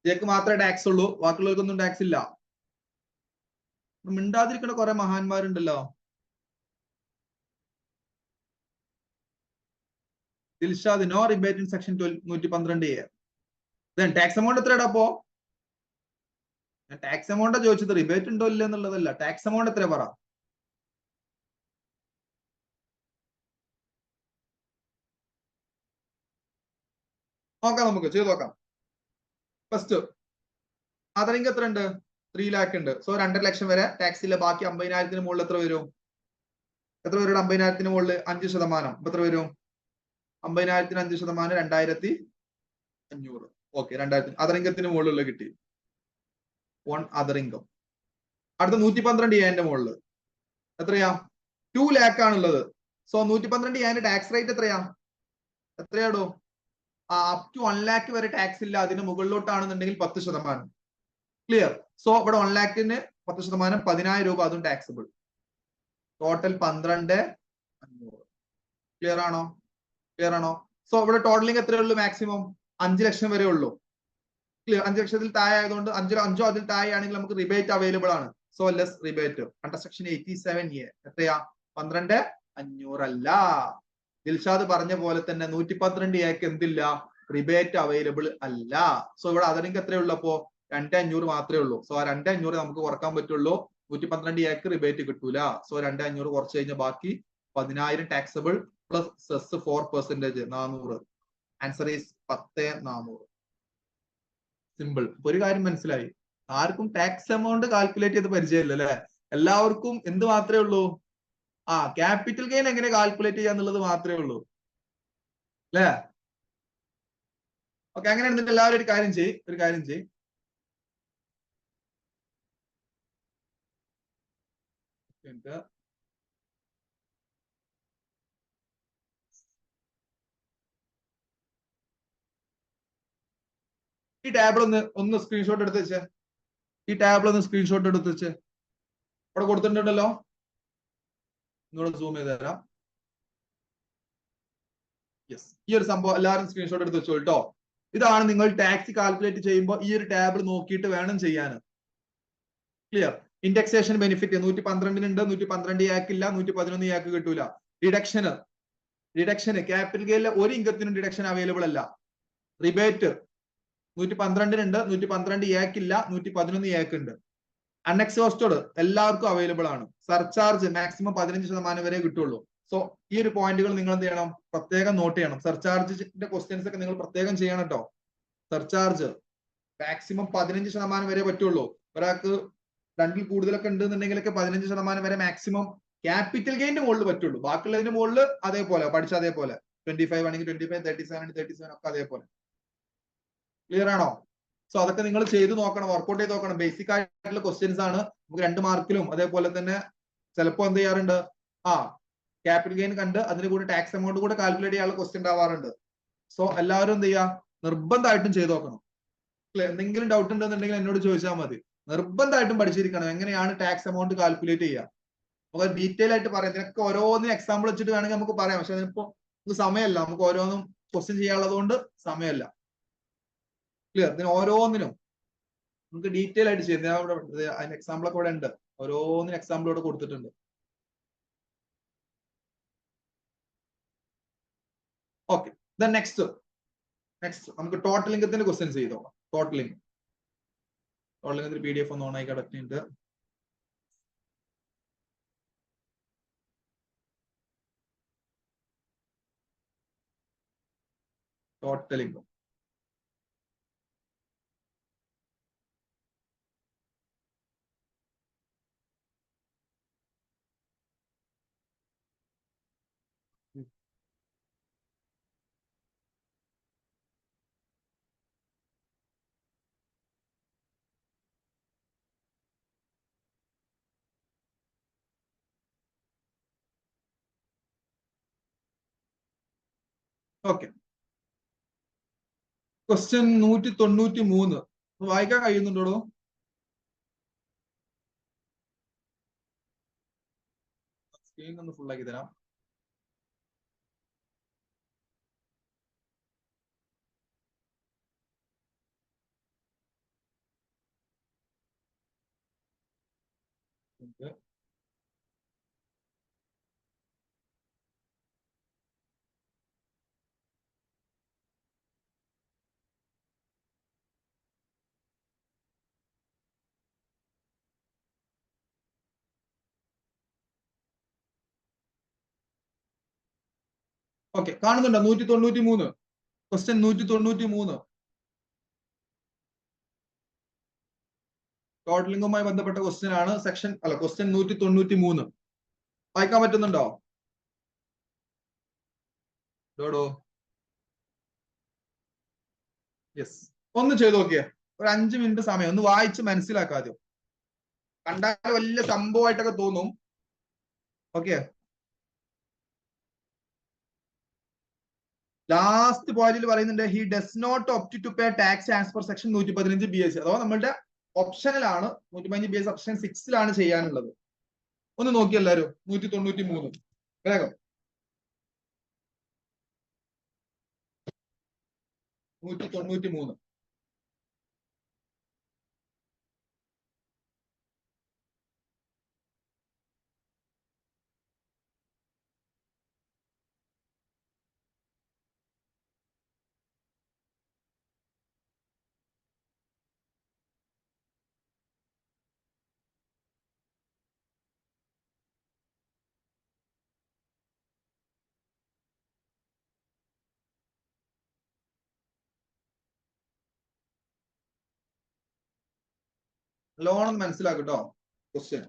ജിയക്ക് മാത്രമേ ടാക്സ് ഉള്ളൂ, ബാക്കിയുള്ളവർക്കൊന്നും ടാക്സ് ഇല്ല. മിണ്ടാതിരിക്കുന്ന കുറെ മഹാന്മാരുണ്ടല്ലോ. Dilshad, no rebate in section 112A. Then tax amount എത്രയാടാ അപ്പോ? ഞാൻ ടാക്സ് എമൗണ്ട് ചോദിച്ചത്, റിബേറ്റ് ഉണ്ടോ ഇല്ല എന്നുള്ളതല്ല. ടാക്സ് എമൗണ്ട് എത്ര പറ? നോക്കാം, നമുക്ക് ചെയ്ത് നോക്കാം. ഫസ്റ്റ് അതർ ഇൻകം എത്ര ഉണ്ട്? 3 lakh ഉണ്ട്. സോ 2.5 ലക്ഷം വരെ ടാക്സ് ഇല്ല. ബാക്കി 50,000 മുകളിൽ എത്ര വരും? എത്ര വരും? 50,000 മുകളിൽ 5%. എത്ര വരും? 50,000 5%, 2,500. ഓക്കെ, 2,000 അതർ ഇൻകത്തിന് മുകളിലുള്ള കിട്ടി. 1 അതർ ഇൻകം. അടുത്ത 112A മുകളിൽ എത്രയാ? 2 lakh ആണുള്ളത്. സോ 112A ടാക്സ് റേറ്റ് എത്രയാ? എത്രയാടോ? അപ് ടു 1 lakh വരെ ടാക്സ് ഇല്ല. അതിന് മുകളിലോട്ടാണെന്നുണ്ടെങ്കിൽ 10%. ക്ലിയർ? സോ ഇവിടെ 1 lakhന് 10%, 10,000 രൂപ അതും ടാക്സബിൾ. ടോട്ടൽ 12,500. ക്ലിയർ ആണോ? ക്ലിയർ ആണോ? സോ ഇവിടെ ടോട്ടലിംഗ് എത്രയേ ഉള്ളൂ? മാക്സിമം 5 ലക്ഷം വരെ ഉള്ളൂ. ക്ലിയർ? 5 ലക്ഷത്തിൽ താഴെ ആയതുകൊണ്ട് 5 അതിൽ താഴെ ആണെങ്കിൽ നമുക്ക് റിബേറ്റ് അവൈലബിൾ ആണ്. So less rebate. Under section 87A എത്രയാ? 12,500 അല്ല. ദിൽഷാദ് പറഞ്ഞ പോലെ തന്നെ 112A എന്തില്ല? റിബേറ്റ് അവൈലബിൾ അല്ല. സോ ഇവിടെ അതറിങ് എത്രയുള്ളൂ? അപ്പോ 2,500 മാത്രമേ ഉള്ളൂ. സോ ആ 2,500 നമുക്ക് കുറക്കാൻ പറ്റുള്ളൂ. 112A റിബേറ്റ് കിട്ടൂല. സോ 2,500 കുറച്ച് കഴിഞ്ഞാൽ ബാക്കി 10,000 taxable plus cess 4%, 400. Answer is 10,400. Simple. ഒരു കാര്യം മനസ്സിലായി, ആർക്കും ടാക്സ് എമൗണ്ട് കാൽക്കുലേറ്റ് ചെയ്ത് പരിചയമില്ല അല്ലെ? എല്ലാവർക്കും എന്ത് മാത്രമേ ഉള്ളൂ? ക്യാപിറ്റൽ ഗെയിൻ എങ്ങനെ കാൽക്കുലേറ്റ് ചെയ്യാന്നുള്ളത് മാത്രമേ ഉള്ളൂ അല്ലേ? ഓക്കെ, അങ്ങനെയാണെന്നുണ്ടെങ്കിൽ എല്ലാവരും ഒരു കാര്യം ചെയ്യ്. ഈ ടാബിൾ ഒന്ന് സ്ക്രീൻഷോട്ട് എടുത്ത് വെച്ചേ. അവിടെ കൊടുത്തിട്ടുണ്ടല്ലോ. നിങ്ങളെ സൂം ചെയ്ത് തരാം. യെസ്, ഈ ഒരു സംഭവം എല്ലാവരും സ്ക്രീൻഷോട്ട് എടുത്ത് വെച്ചോ കേട്ടോ. ഇതാണ് നിങ്ങൾ ടാക്സ് കാൽക്കുലേറ്റ് ചെയ്യുമ്പോൾ ഈ ഒരു ടാബിൾ നോക്കിയിട്ട് വേണം ചെയ്യാൻ. ക്ലിയർ? ഇൻഡെക്സേഷൻ ബെനിഫിറ്റ് 112 112A ഇല്ല, 111A കിട്ടൂല. ഡിഡക്ഷന് ക്യാപിറ്റൽ ഗെയിനിലെ ഒരു ഇൻകത്തിനും ഡിഡക്ഷൻ അവൈലബിൾ അല്ല. റിബേറ്റ് 112 112A ഇല്ല, 111A ഉണ്ട്. അൺഎക്സോസ്റ്റഡ് എല്ലാവർക്കും അവൈലബിൾ ആണ്. സർചാർജ് മാക്സിമം 15% വരെ കിട്ടുള്ളൂ. സോ ഈ ഒരു പോയിന്റുകൾ നിങ്ങൾ എന്ത് ചെയ്യണം, പ്രത്യേകം നോട്ട് ചെയ്യണം. സർചാർജിന്റെ ക്വസ്റ്റ്യൻസ് ഒക്കെ നിങ്ങൾ പ്രത്യേകം ചെയ്യണം കേട്ടോ. സർചാർജ് മാക്സിമം 15% വരെ പറ്റുള്ളൂ. ഒരാൾക്ക് 2ൽ കൂടുതലൊക്കെ ഉണ്ടെന്നുണ്ടെങ്കിലൊക്കെ 15% വരെ മാക്സിമം ക്യാപിറ്റൽ ഗെയിന്റെ മുകളിൽ പറ്റുള്ളൂ. ബാക്കിയുള്ളതിന്റെ മുകളിൽ അതേപോലെ പഠിച്ച അതേപോലെ 25 ആണെങ്കിൽ 25, 37 ആണെങ്കിൽ 37 ഒക്കെ അതേപോലെ. ക്ലിയർ ആണോ? സോ അതൊക്കെ നിങ്ങൾ ചെയ്ത് നോക്കണം, വർക്ക്ഔട്ട് ചെയ്ത് നോക്കണം. ബേസിക് ആയിട്ടുള്ള ക്വസ്റ്റ്യൻസ് ആണ്. നമുക്ക് 2 മാർക്കിലും അതേപോലെ തന്നെ ചിലപ്പോ എന്ത് ചെയ്യാറുണ്ട്, ക്യാപിറ്റൽ ഗെയിൻ കണ്ട് അതിന് കൂടെ ടാക്സ് എമൗണ്ട് കൂടെ കാൽക്കുലേറ്റ് ചെയ്യാനുള്ള ക്വസ്റ്റ്യൻ ഉണ്ടാവാറുണ്ട്. സോ എല്ലാവരും എന്ത് ചെയ്യുക, നിർബന്ധമായിട്ടും ചെയ്ത് നോക്കണം. എന്തെങ്കിലും ഡൗട്ട് ഉണ്ടെന്നുണ്ടെങ്കിൽ എന്നോട് ചോദിച്ചാൽ മതി. നിർബന്ധമായിട്ടും പഠിച്ചിരിക്കണം എങ്ങനെയാണ് ടാക്സ് എമൗണ്ട് കാൽക്കുലേറ്റ് ചെയ്യുക. നമുക്ക് ഡീറ്റെയിൽ ആയിട്ട് പറയാം. ഇതിനൊക്കെ ഓരോന്നിനും എക്സാമ്പിൾ വെച്ചിട്ട് വേണമെങ്കിൽ നമുക്ക് പറയാം. പക്ഷെ അതിനിപ്പോ നമുക്ക് സമയമല്ല, നമുക്ക് ഓരോന്നും ക്വസ്റ്റ്യൻ ചെയ്യാനുള്ളത് കൊണ്ട് സമയമല്ല. ക്ലിയർ? ഇതിന് ഓരോന്നിനും നമുക്ക് ഡീറ്റെയിൽ ആയിട്ട് ചെയ്യാം. അതിന് എക്സാമ്പിൾ ഒക്കെ ഇവിടെ ഉണ്ട്. ഓരോന്നിനും എക്സാമ്പിൾ ഇവിടെ കൊടുത്തിട്ടുണ്ട്. ഓക്കെ, നെക്സ്റ്റ് നമുക്ക് ടോട്ടൽ ഇൻകത്തിന്റെ ക്വസ്റ്റ്യൻസ് ചെയ്തോ. ടോട്ടൽ ഇൻകം PDF ഒന്ന് ഓൺ ആയി കിടക്കുന്നുണ്ട്. Total income okay. ക്വസ്റ്റ്യൻ 193 വായിക്കാൻ കഴിയുന്നുണ്ടോ? സ്ക്രീൻ ഒന്ന് ഫുൾ ആക്കി തരാം. ഓക്കെ, കാണുന്നുണ്ടോ? 193 ക്വസ്റ്റ്യൻ 193 ടോട്ടൽ ഇൻകവുമായി ബന്ധപ്പെട്ട ക്വസ്റ്റ്യൻ ആണ്. സെക്ഷൻ അല്ല, ക്വസ്റ്റ്യൻ 193 വായിക്കാൻ പറ്റുന്നുണ്ടോ? ഡോഡോ യെസ്, ഒന്ന് ചെയ്ത് നോക്കിയേ. ഒരു 5 മിനിറ്റ് സമയം ഒന്ന് വായിച്ച് മനസ്സിലാക്കാദ്യം. കണ്ടാൽ വലിയ സംഭവമായിട്ടൊക്കെ തോന്നും. ഓക്കെ, ലാസ്റ്റ് പോയിന്റിൽ പറയുന്നുണ്ട് he does not opt to pay tax as per section 115 BS. അഥവാ നമ്മളുടെ ഓപ്ഷനിലാണ് 115 BS ഓപ്ഷൻ 6ലാണ് ചെയ്യാനുള്ളത്. ഒന്ന് നോക്കി എല്ലാവരും 193 വേഗം. 193 നല്ലോണം മനസ്സിലാക്കട്ടോ ക്വസ്റ്റ്യൻ.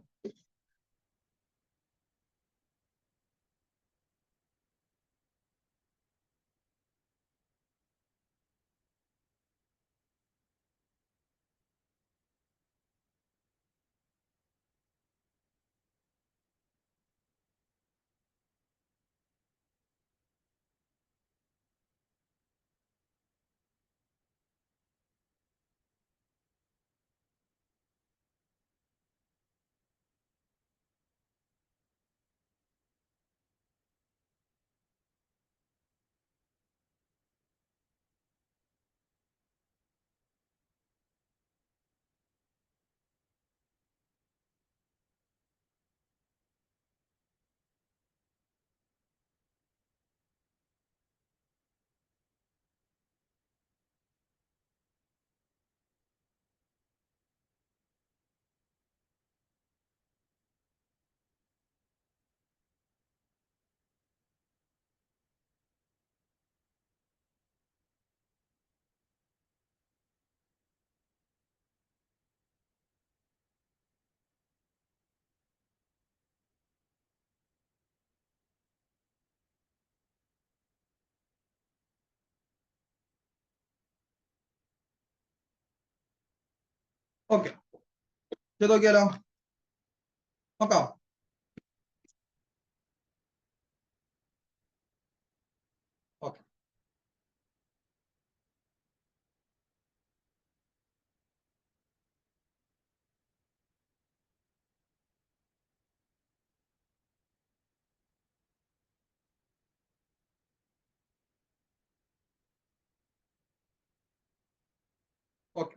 ഓക്കെ, ചെയ്ത് നോക്കിയാലോ, നോക്കാം. Okay, okay.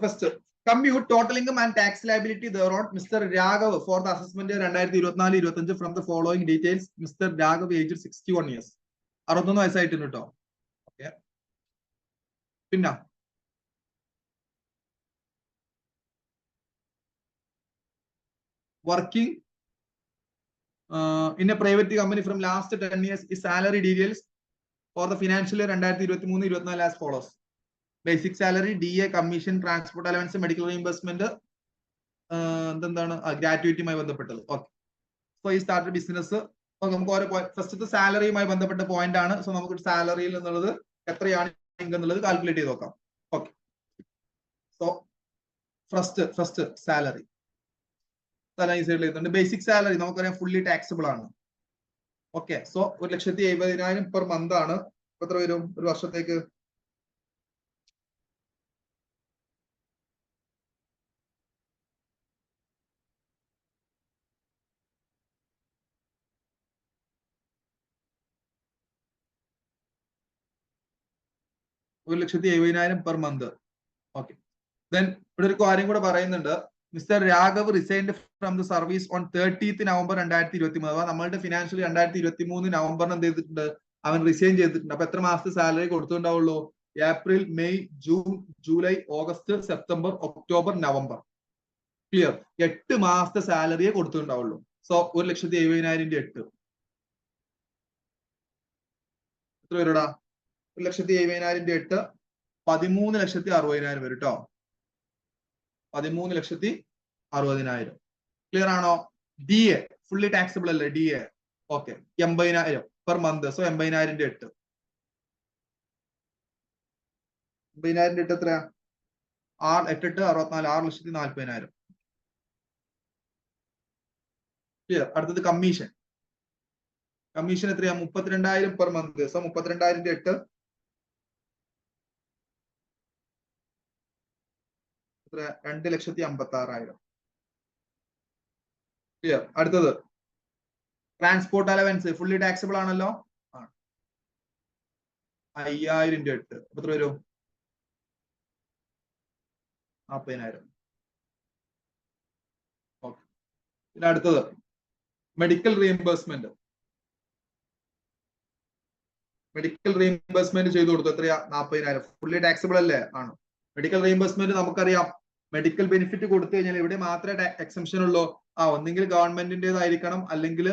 First compute total income and tax liability thereon Mr. Raghav for the assessment year 2024-25 from the following details. Mr. Raghav aged 61 years. 61 വയസ്സായിട്ടുണ്ട് കേട്ടോ. ഓക്കെ, പിന്നെ working in a private company from last 10 years. Is salary details for the financial year 2023-24 as follows. Basic salary, DA, commission, transport allowance, medical reimbursement, എന്താണ് ഗ്രാറ്റുവിറ്റിയുമായി ബന്ധപ്പെട്ടത്. Okay, so ഈ start business നമുക്ക് ഓരോ ഫസ്റ്റത്തെ സാലറിയുമായി ബന്ധപ്പെട്ട point ആണ്. So നമുക്ക് സാലറിയിൽ നിന്നുള്ളത് എത്രയാണ് ഇൻകം എന്നുള്ളത് കാൽക്കുലേറ്റ് ചെയ്ത് നോക്കാം. ഓക്കെ, സോ ഫസ്റ്റ് സാലറി ഈ സൈഡിൽ എഴുതുന്നുണ്ട്. ബേസിക് സാലറി നമുക്കറിയാം ഫുള്ളി ടാക്സിബിൾ ആണ്. ഓക്കെ, സോ 1,70,70,000 പെർ മന്ത് ആണ്. എത്ര വരും ഒരു വർഷത്തേക്ക്? $1,70,000 പെർ മന്ത്. ഓക്കെ, ദെൻ ഇവിടെ ഒരു കാര്യം കൂടെ പറയുന്നുണ്ട്. Mister Raghav resigned from the service on 30th November 2023. അഥവാ നമ്മളുടെ ഫിനാൻഷ്യൽ 2023 നവംബറിന് എന്ത് ചെയ്തിട്ടുണ്ട്? അവൻ റിസൈൻ ചെയ്തിട്ടുണ്ട്. അപ്പൊ എത്ര മാസത്തെ സാലറി കൊടുത്തിട്ടുണ്ടാവുള്ളൂ? April, May, June, July, August, September, October, November. Clear? 8 മാസത്തെ സാലറിയെ കൊടുത്തിട്ടുണ്ടാവുള്ളൂ. സോ 1,70,000 8 എത്ര വരൂടാ? 1,70,000 8 13,60,000 വരും കേട്ടോ. 13,60,000. ക്ലിയർ ആണോ? ഡി എ ഫുള്ളി ടാക്സിബിൾ അല്ലേ? D A okay, 80,000 per month. So 80,000 8 80,000 8 എത്രയാ? 8 8 64 6,40,000. ക്ലിയർ? അടുത്തത് കമ്മീഷൻ. കമ്മീഷൻ എത്രയാ? 32,000 പെർ മന്ത്. സോ 32,000 8 എത്ര? 2,56,000. ക്ലിയർ? അടുത്തത് ട്രാൻസ്പോർട്ട് അലവൻസ് ഫുള്ളി ടാക്സിബിൾ ആണല്ലോ. 5,000 8 എത്ര വരും? 40,000. ഓക്കെ, പിന്നെ അടുത്തത് മെഡിക്കൽ റീഇംബേഴ്സ്മെന്റ്. മെഡിക്കൽ റീഇംബേഴ്സ്മെന്റ് ചെയ്തു കൊടുത്തു. എത്രയാ? 40,000. ഫുള്ളി ടാക്സിബിൾ അല്ലേ? ആണ്. മെഡിക്കൽ റീഇംബേഴ്സ്മെന്റ് നമുക്കറിയാം മെഡിക്കൽ ബെനിഫിറ്റ് കൊടുത്തു കഴിഞ്ഞാൽ ഇവിടെ മാത്രമേ എക്സംഷൻ ഉള്ളൂ. ഒന്നെങ്കിൽ ഗവൺമെന്റിന്റേതായിരിക്കണം, അല്ലെങ്കിൽ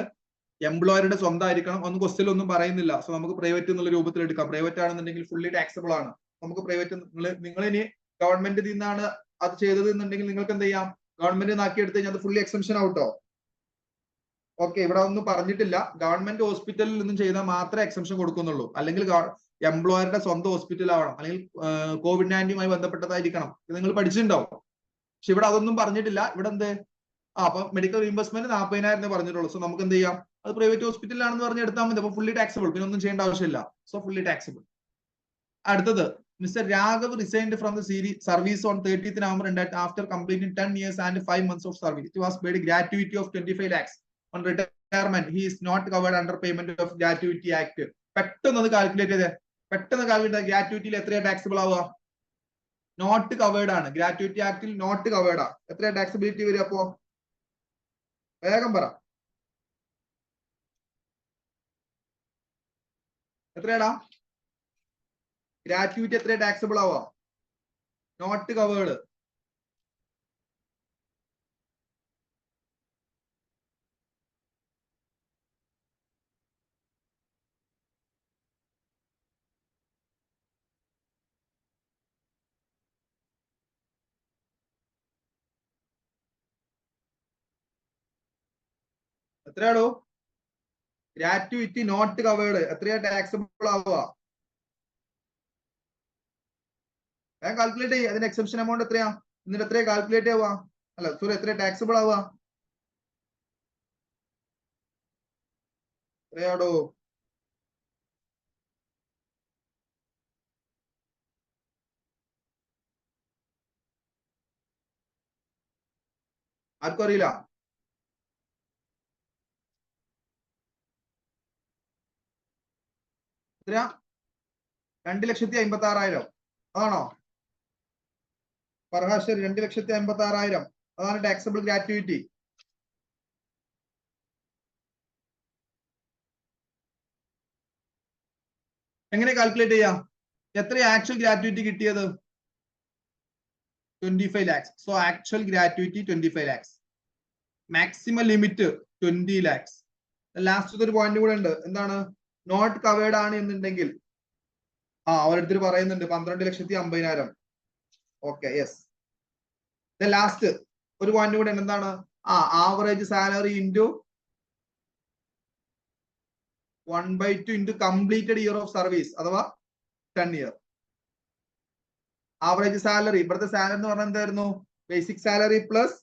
എംപ്ലോയറുടെ സ്വന്തം ആയിരിക്കണം. ഒന്നും ക്വസ്റ്റ്യൻ ഒന്നും പറയുന്നില്ല. സോ നമുക്ക് പ്രൈവറ്റ് എന്നുള്ള രൂപത്തിൽ എടുക്കാം. പ്രൈവറ്റ് ആണെന്നുണ്ടെങ്കിൽ ഫുള്ളി ടാക്സിബിൾ ആണ്. നമുക്ക് പ്രൈവറ്റ് നിങ്ങൾ ഇനി ഗവൺമെന്റിൽ നിന്നാണ് അത് ചെയ്തത് എന്നുണ്ടെങ്കിൽ നിങ്ങൾക്ക് എന്ത് ചെയ്യാം? ഗവൺമെന്റ് നാക്കി എടുത്തു കഴിഞ്ഞാൽ അത് ഫുള്ളി എക്സംഷൻ ഔട്ടോ. ഓക്കെ, ഇവിടെ ഒന്നും പറഞ്ഞിട്ടില്ല. ഗവൺമെന്റ് ഹോസ്പിറ്റലിൽ നിന്നും ചെയ്താൽ മാത്രമേ എക്സംഷൻ കൊടുക്കുന്നുള്ളൂ. അല്ലെങ്കിൽ എംപ്ലോയറുടെ സ്വന്തം ഹോസ്പിറ്റൽ ആവണം, അല്ലെങ്കിൽ COVID-19 ബന്ധപ്പെട്ടതായിരിക്കണം. ഇത് നിങ്ങൾ പഠിച്ചിട്ടുണ്ടാവും. പക്ഷെ ഇവിടെ അതൊന്നും പറഞ്ഞിട്ടില്ല. ഇവിടെ എന്ത്? അപ്പൊ മെഡിക്കൽ റീഇംബേഴ്സ്മെന്റ് 40,000 പറഞ്ഞിട്ടുള്ളൂ. സോ നമുക്ക് എന്ത് ചെയ്യാം? അത് പ്രൈവറ്റ് ഹോസ്പിറ്റലിലാണെന്ന് പറഞ്ഞ് എടുത്താൽ മതി. അപ്പൊ ഫുള്ളി ടാക്സിബിൾ, പിന്നെ ഒന്നും ചെയ്യേണ്ട ആവശ്യമില്ല. So fully taxable. അടുത്തത് Mr Raghav resigned from the service on 30th November after completing 10 years and 5 months of service. It was paid gratuity of 25 lakhs on retirement. He is not covered under payment of gratuity act. പെട്ടെന്ന് അത് calculate ചെയ്തേ. പെട്ടെന്ന് calculate. ഗ്രാറ്റുവിറ്റിയിൽ എത്രയാ taxable ആവുക? Not covered ആണ്. Gratuity ആക്ടിൽ not covered ആണ്. എത്രയാ ടാക്സിബിലിറ്റി വരിക? അപ്പോ വേഗം പറ. എത്രയാടാ ഗ്രാറ്റുവിറ്റി? എത്രയാ ടാക്സിബിൾ ആവുക? Not covered. എത്രയാടോ? ഗ്രാറ്റുവിറ്റി നോട്ട് കവേർഡ് എത്രയാ ടാക്സിബിൾ ആവുക? വേഗം കാൽക്കുലേറ്റ് ചെയ്യുക. അതിന്റെ എക്സെപ്ഷൻ എമൗണ്ട് എത്രയാ? എന്നിട്ട് എത്രയാ കാൽക്കുലേറ്റ് ആവുക? അല്ല സോറി, എത്ര ടാക്സിബിൾ ആവുക? എത്രയാടോ? ആർക്കും അറിയില്ല? എത്രയാ? 2,56,000 ആണോ? ഫർഹാഷ് 2,56,000 അതാണ് ടാക്സബിൾ ഗ്രാറ്റുവിറ്റി. എങ്ങനെ കാൽക്കുലേറ്റ് ചെയ്യാം? എത്ര ആക്ച്വൽ ഗ്രാറ്റുവിറ്റി കിട്ടിയത്? 25 lakhs. So actual gratuity 25 lakhs. Maximum limit 20 lakhs. Last ഒരു പോയിന്റ് കൂടെ ഉണ്ട്. എന്താണ്? നോട്ട് കവേർഡ് ആണ് എന്നുണ്ടെങ്കിൽ അവരടുത്ത് പറയുന്നുണ്ട് 12,50,000. Okay, yes. ലാസ്റ്റ് ഒരു പോയിന്റ് കൂടെ എന്താണ്? Average salary into 1/2 into completed year of service അഥവാ 10 years. ആവറേജ് സാലറി, ഇവിടുത്തെ സാലറി എന്ന് പറഞ്ഞാൽ എന്തായിരുന്നു? Basic salary plus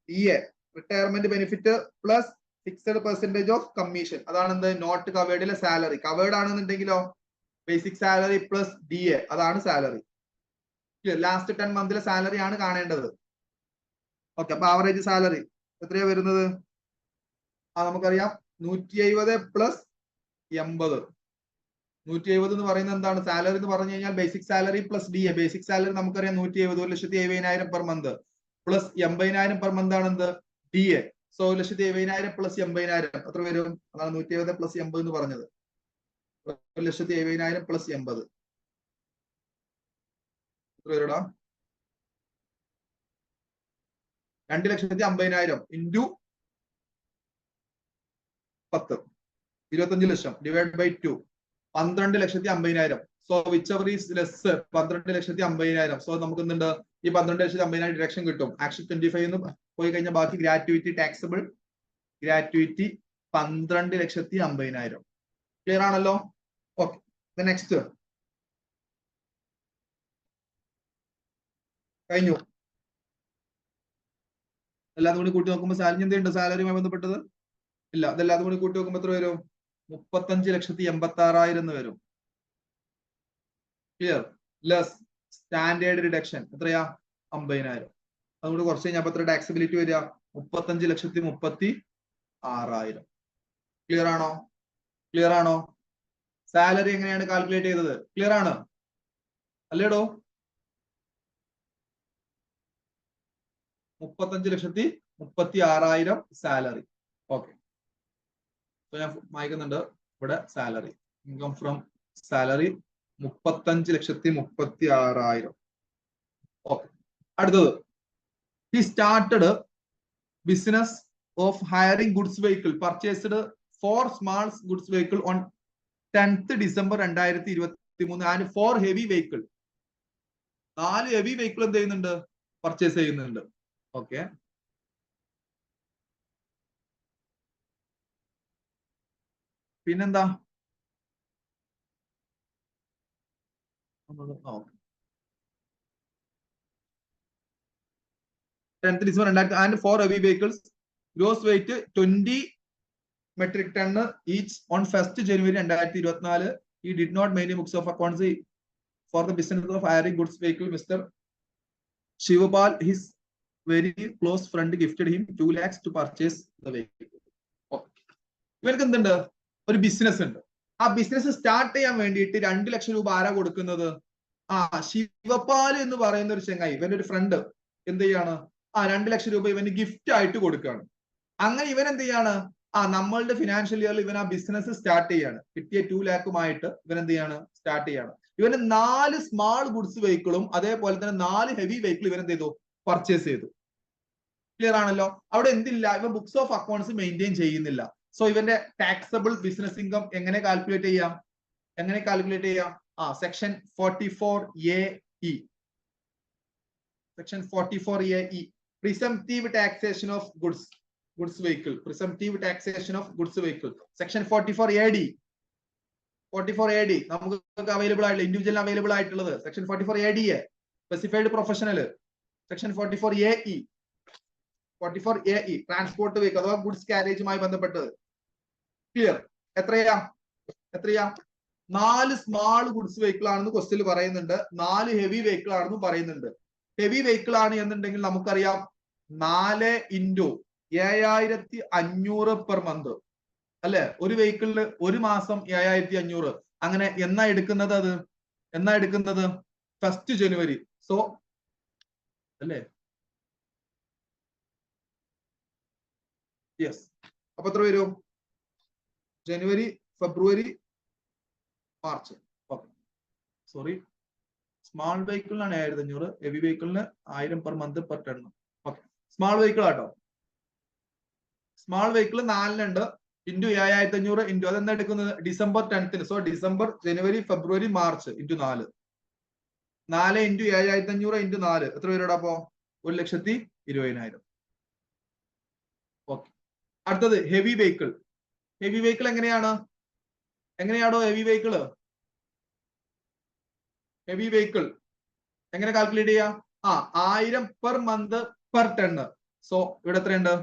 DA, retirement benefit plus fixed percentage of commission. അതാണ് എന്ത്? നോട്ട് കവേർഡിലെ സാലറി. കവേർഡ് ആണെന്നുണ്ടെങ്കിലോ ബേസിക് സാലറി പ്ലസ് DA, അതാണ് സാലറി. ലാസ്റ്റ് 10 months സാലറി ആണ് കാണേണ്ടത്. ഓക്കെ, അപ്പൊ ആവറേജ് സാലറി എത്രയാ വരുന്നത്? നമുക്കറിയാം 170 പ്ലസ് 80. 170 എന്ന് പറയുന്നത് എന്താണ്? സാലറി എന്ന് പറഞ്ഞു കഴിഞ്ഞാൽ basic salary plus DA. Basic salary നമുക്കറിയാം 170, 1,70,000 per month plus 80,000 per month ആണ് എന്ത്? DA. സോ 1,70,000 പ്ലസ് 80,000 എത്ര വരും? അതാണ് 170 പ്ലസ് 80 എന്ന് പറഞ്ഞത്. 1,70,000 പ്ലസ് 80 എത്ര വരൂടാ? 2,50,000 ഇൻറ്റു 10, 25 ലക്ഷം divide by 2, 12,50,000. So whichever is less 12,50,000. So നമുക്ക് എന്തുണ്ട്? ഈ 12,50,000 ഡിഡക്ഷൻ കിട്ടും. ആക്ച്വൽ 25 എന്ന് പോയി കഴിഞ്ഞാൽ ബാക്കി ഗ്രാറ്റുവിറ്റി ടാക്സബിൾ ഗ്രാറ്റുവിറ്റി 12,50,000. ക്ലിയർ ആണല്ലോ? ഓക്കെ, നെക്സ്റ്റ് കഴിഞ്ഞു. എല്ലാതും കൂടി കൂട്ടി നോക്കുമ്പോൾ സാലറി എന്തുണ്ട്? സാലറിയുമായി ബന്ധപ്പെട്ടത് ഇല്ല. അതെല്ലാതും കൂടി കൂട്ടി നോക്കുമ്പോൾ എത്ര വരും? 35,86,000 എന്ന് വരും. ക്ലിയർ? ലെസ് സ്റ്റാൻഡേർഡ് ഡിഡക്ഷൻ എത്രയാ? 50,000. അതുകൊണ്ട് കുറച്ച് കഴിഞ്ഞാൽ എത്ര ടാക്സിബിലിറ്റി വരിക? 35,36,000. ക്ലിയർ ആണോ? ക്ലിയർ ആണോ? സാലറി എങ്ങനെയാണ് കാൽക്കുലേറ്റ് ചെയ്തത്? ക്ലിയർ ആണ് അല്ലേടോ? 35,36,000 സാലറി. ഓക്കെ, ഞാൻ വായിക്കുന്നുണ്ട് ഇവിടെ. Salary, income from salary 35,36,000. Okay, അടുത്തത്. He started business of hiring goods vehicle purchased 4 small goods vehicle on 10th December 2023 and 4 heavy vehicle. 4 heavy vehicle എന്ത് ചെയ്യുന്നുണ്ട്? പർച്ചേസ് ചെയ്യുന്നുണ്ട്. ഓക്കെ, പിന്നെന്താ? 10th December 2000 and 4 heavy vehicles, gross weight 20 metric ton each on 1st January 2024. He did not maintain books of accounts for the business of hiring goods vehicle. Mr. Shivapal, his very close friend, gifted him 2 lakhs to purchase the vehicle. ഇവർക്ക് എന്തുണ്ട്? ഒരു business ഉണ്ട്. ആ business start ചെയ്യാൻ വേണ്ടിയിട്ട് 2 ലക്ഷം രൂപ ആരാ കൊടുക്കുന്നത്? ശിവപാൽ എന്ന് പറയുന്ന ഒരു ചെങ്ങായി, ഇവന്റെ ഒരു ഫ്രണ്ട് എന്ത് ചെയ്യാണ്? 2 ലക്ഷം രൂപ ഇവന് ഗിഫ്റ്റ് ആയിട്ട് കൊടുക്കുകയാണ്. അങ്ങനെ ഇവൻ എന്ത് ചെയ്യാണ്? നമ്മളുടെ ഫിനാൻഷ്യൽ ഇയറിൽ ഇവൻ ആ ബിസിനസ് സ്റ്റാർട്ട് ചെയ്യാണ്. കിട്ടിയ 2 lakhുമായിട്ട് ഇവൻ എന്ത് ചെയ്യാണ്? സ്റ്റാർട്ട് ചെയ്യാണ്. ഇവന് 4 സ്മാൾ ഗുഡ്സ് വെഹിക്കിളും അതേപോലെ തന്നെ 4 ഹെവി വെഹിക്കിൾ ഇവൻ എന്ത് ചെയ്തു? പർച്ചേസ് ചെയ്തു. ക്ലിയർ ആണല്ലോ? അവിടെ എന്തില്ല? ഇവൻ ബുക്സ് ഓഫ് അക്കൗണ്ട്സ് മെയിൻറ്റെയിൻ ചെയ്യുന്നില്ല. സോ ഇവന്റെ ടാക്സബിൾ ബിസിനസ് ഇൻകം എങ്ങനെ കാൽക്കുലേറ്റ് ചെയ്യാം? Section 44AE. Section 44AE, presumptive taxation of goods vehicle. Presumptive taxation of goods vehicle. Section 44AD. 44AD നമുക്ക് അവൈലബിൾ ആയിട്ടുള്ള, ഇൻഡിവിജ്വൽ അവൈലബിൾ ആയിട്ടുള്ളത് section 44AD. Specified professional section 44AE 44AE transport vehicle അഥവാ goods കാരേജുമായി ബന്ധപ്പെട്ടത്. Clear? എത്രയാ 4 small goods vehicle ആണെന്ന് question പറയുന്നുണ്ട്, 4 heavy vehicle ആണെന്ന് പറയുന്നുണ്ട്. ഹെവി വെഹിക്കിൾ ആണ് എന്നുണ്ടെങ്കിൽ നമുക്കറിയാം 4 × 7500 പെർ മന്ത് അല്ലെ? ഒരു വെഹിക്കിളിന് ഒരു മാസം 7500. അങ്ങനെ എന്നാ എടുക്കുന്നത് 1st ജനുവരി. സോ അല്ലേ? യെസ്. അപ്പൊ എത്ര വരും? January, February, March. Okay, sorry, small വെഹിക്കിളിനാണ് 7500, ഹെവി വെഹിക്കിളിന് 1000 per month per ton. Okay, small vehicle auto. Small vehicle 4 into 7500 into അതെന്താ എടുക്കുന്നത്? December 10th. So December, January, February, March into 4. 4 × 7500 into 4 എത്ര പേരോടാ? അപ്പോ 1,20,000. ഓക്കെ, അടുത്തത് ഹെവി വെഹിക്കിൾ. ഹെവി വെഹിക്കിൾ എങ്ങനെയാണോ heavy vehicle? Heavy vehicle എങ്ങനെ calculate ചെയ്യാം? 1000 per month per ton. So ഇവിടെ എത്രയുണ്ട്?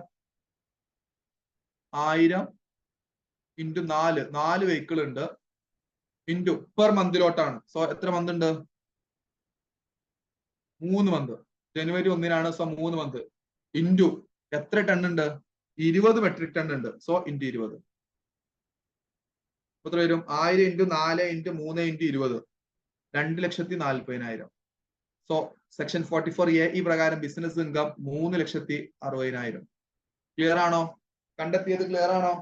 1000 ഇൻറ്റു 4 വെഹിക്കിൾ ഉണ്ട് ഇൻറ്റു പെർ മന്തിലോട്ടാണ്. സോ എത്ര മന്ത് ഉണ്ട്? 3 മന്ത്. ജനുവരി 1-നാണ്. സോ 3 മന്ത് ഇൻറ്റു എത്ര ടൺ ഉണ്ട്? 20 മെട്രിക് ടൺ ഉണ്ട്. സോ ഇൻറ്റു 20 എത്ര വരും? 1000 into 4 into 3 into 20 2,40,000. So section 44AE പ്രകാരം ബിസിനസ് ഇൻകം 3,60,000. ക്ലിയർ ആണോ? കണ്ടെത്തിയത് ക്ലിയർ ആണോ?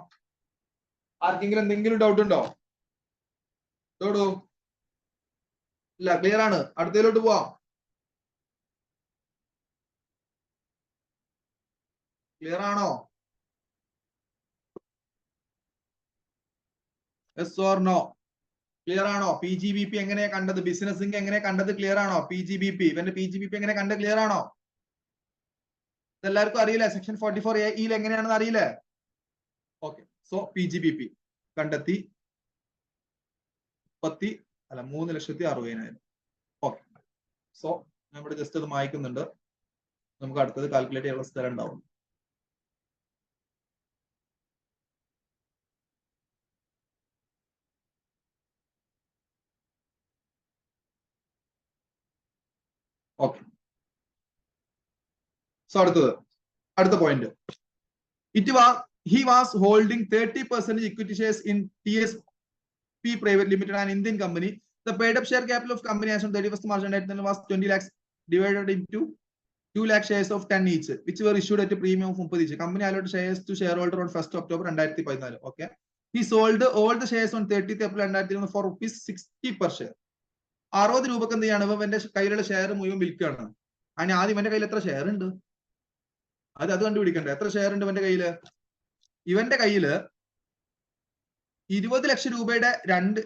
ആർക്കെങ്കിലും എന്തെങ്കിലും ഡൗട്ട് ഉണ്ടോ? ഇല്ല, ക്ലിയർ ആണ്. അടുത്തതിലോട്ട് പോവാം. ക്ലിയർ ആണോ? Yes or no? ക്ലിയർ ആണോ? PGBP എങ്ങനെയാ കണ്ടത്? ബിസിനസ് ഇൻകം എങ്ങനെ കണ്ടത്? ക്ലിയർ ആണോ? PGBP ഇവന്റെ PGBP എങ്ങനെ കണ്ടത്? ക്ലിയർ ആണോ? ഇതെല്ലാവർക്കും അറിയില്ലേ? സെക്ഷൻ 44AE എങ്ങനെയാണെന്ന് അറിയില്ലേ? ഓക്കെ, സോ PGBP കണ്ടെത്തി 3,60,000. ഓക്കെ, സോ ഞാൻ ഇവിടെ ജസ്റ്റ് അത് മായ്ക്കുന്നുണ്ട്. നമുക്ക് അടുത്തത് കാൽക്കുലേറ്റ് ചെയ്യാനുള്ള സ്ഥലം ഉണ്ടാവും. ഓക്കെ, സോ അടുത്ത point. He was holding 30% equity shares in TSP Private Limited, an Indian company. The paid up share capital of company as on 31st March 2019 was 20 lakhs divided into 2 lakh shares of 10 each, which were issued at a premium of 30 each. Company allotted shares to shareholder on 1st October 2014. Okay. He sold all the shares on 30th April 2014 for ₹60 per share. 60 രൂപക്ക് എന്ത് ചെയ്യാണ്? ഇവന്റെ കയ്യിലുള്ള share മുഴുവൻ വിൽക്കുകയാണ്. അതിന് ആദ്യം ഇവന്റെ കയ്യിൽ എത്ര ഷെയർ ഉണ്ട്? അത് കണ്ടുപിടിക്കണ്ടേ? എത്ര ഷെയർ ഉണ്ട് ഇവന്റെ കയ്യില്? ഇവന്റെ കയ്യില് 20 ലക്ഷം രൂപയുടെ 2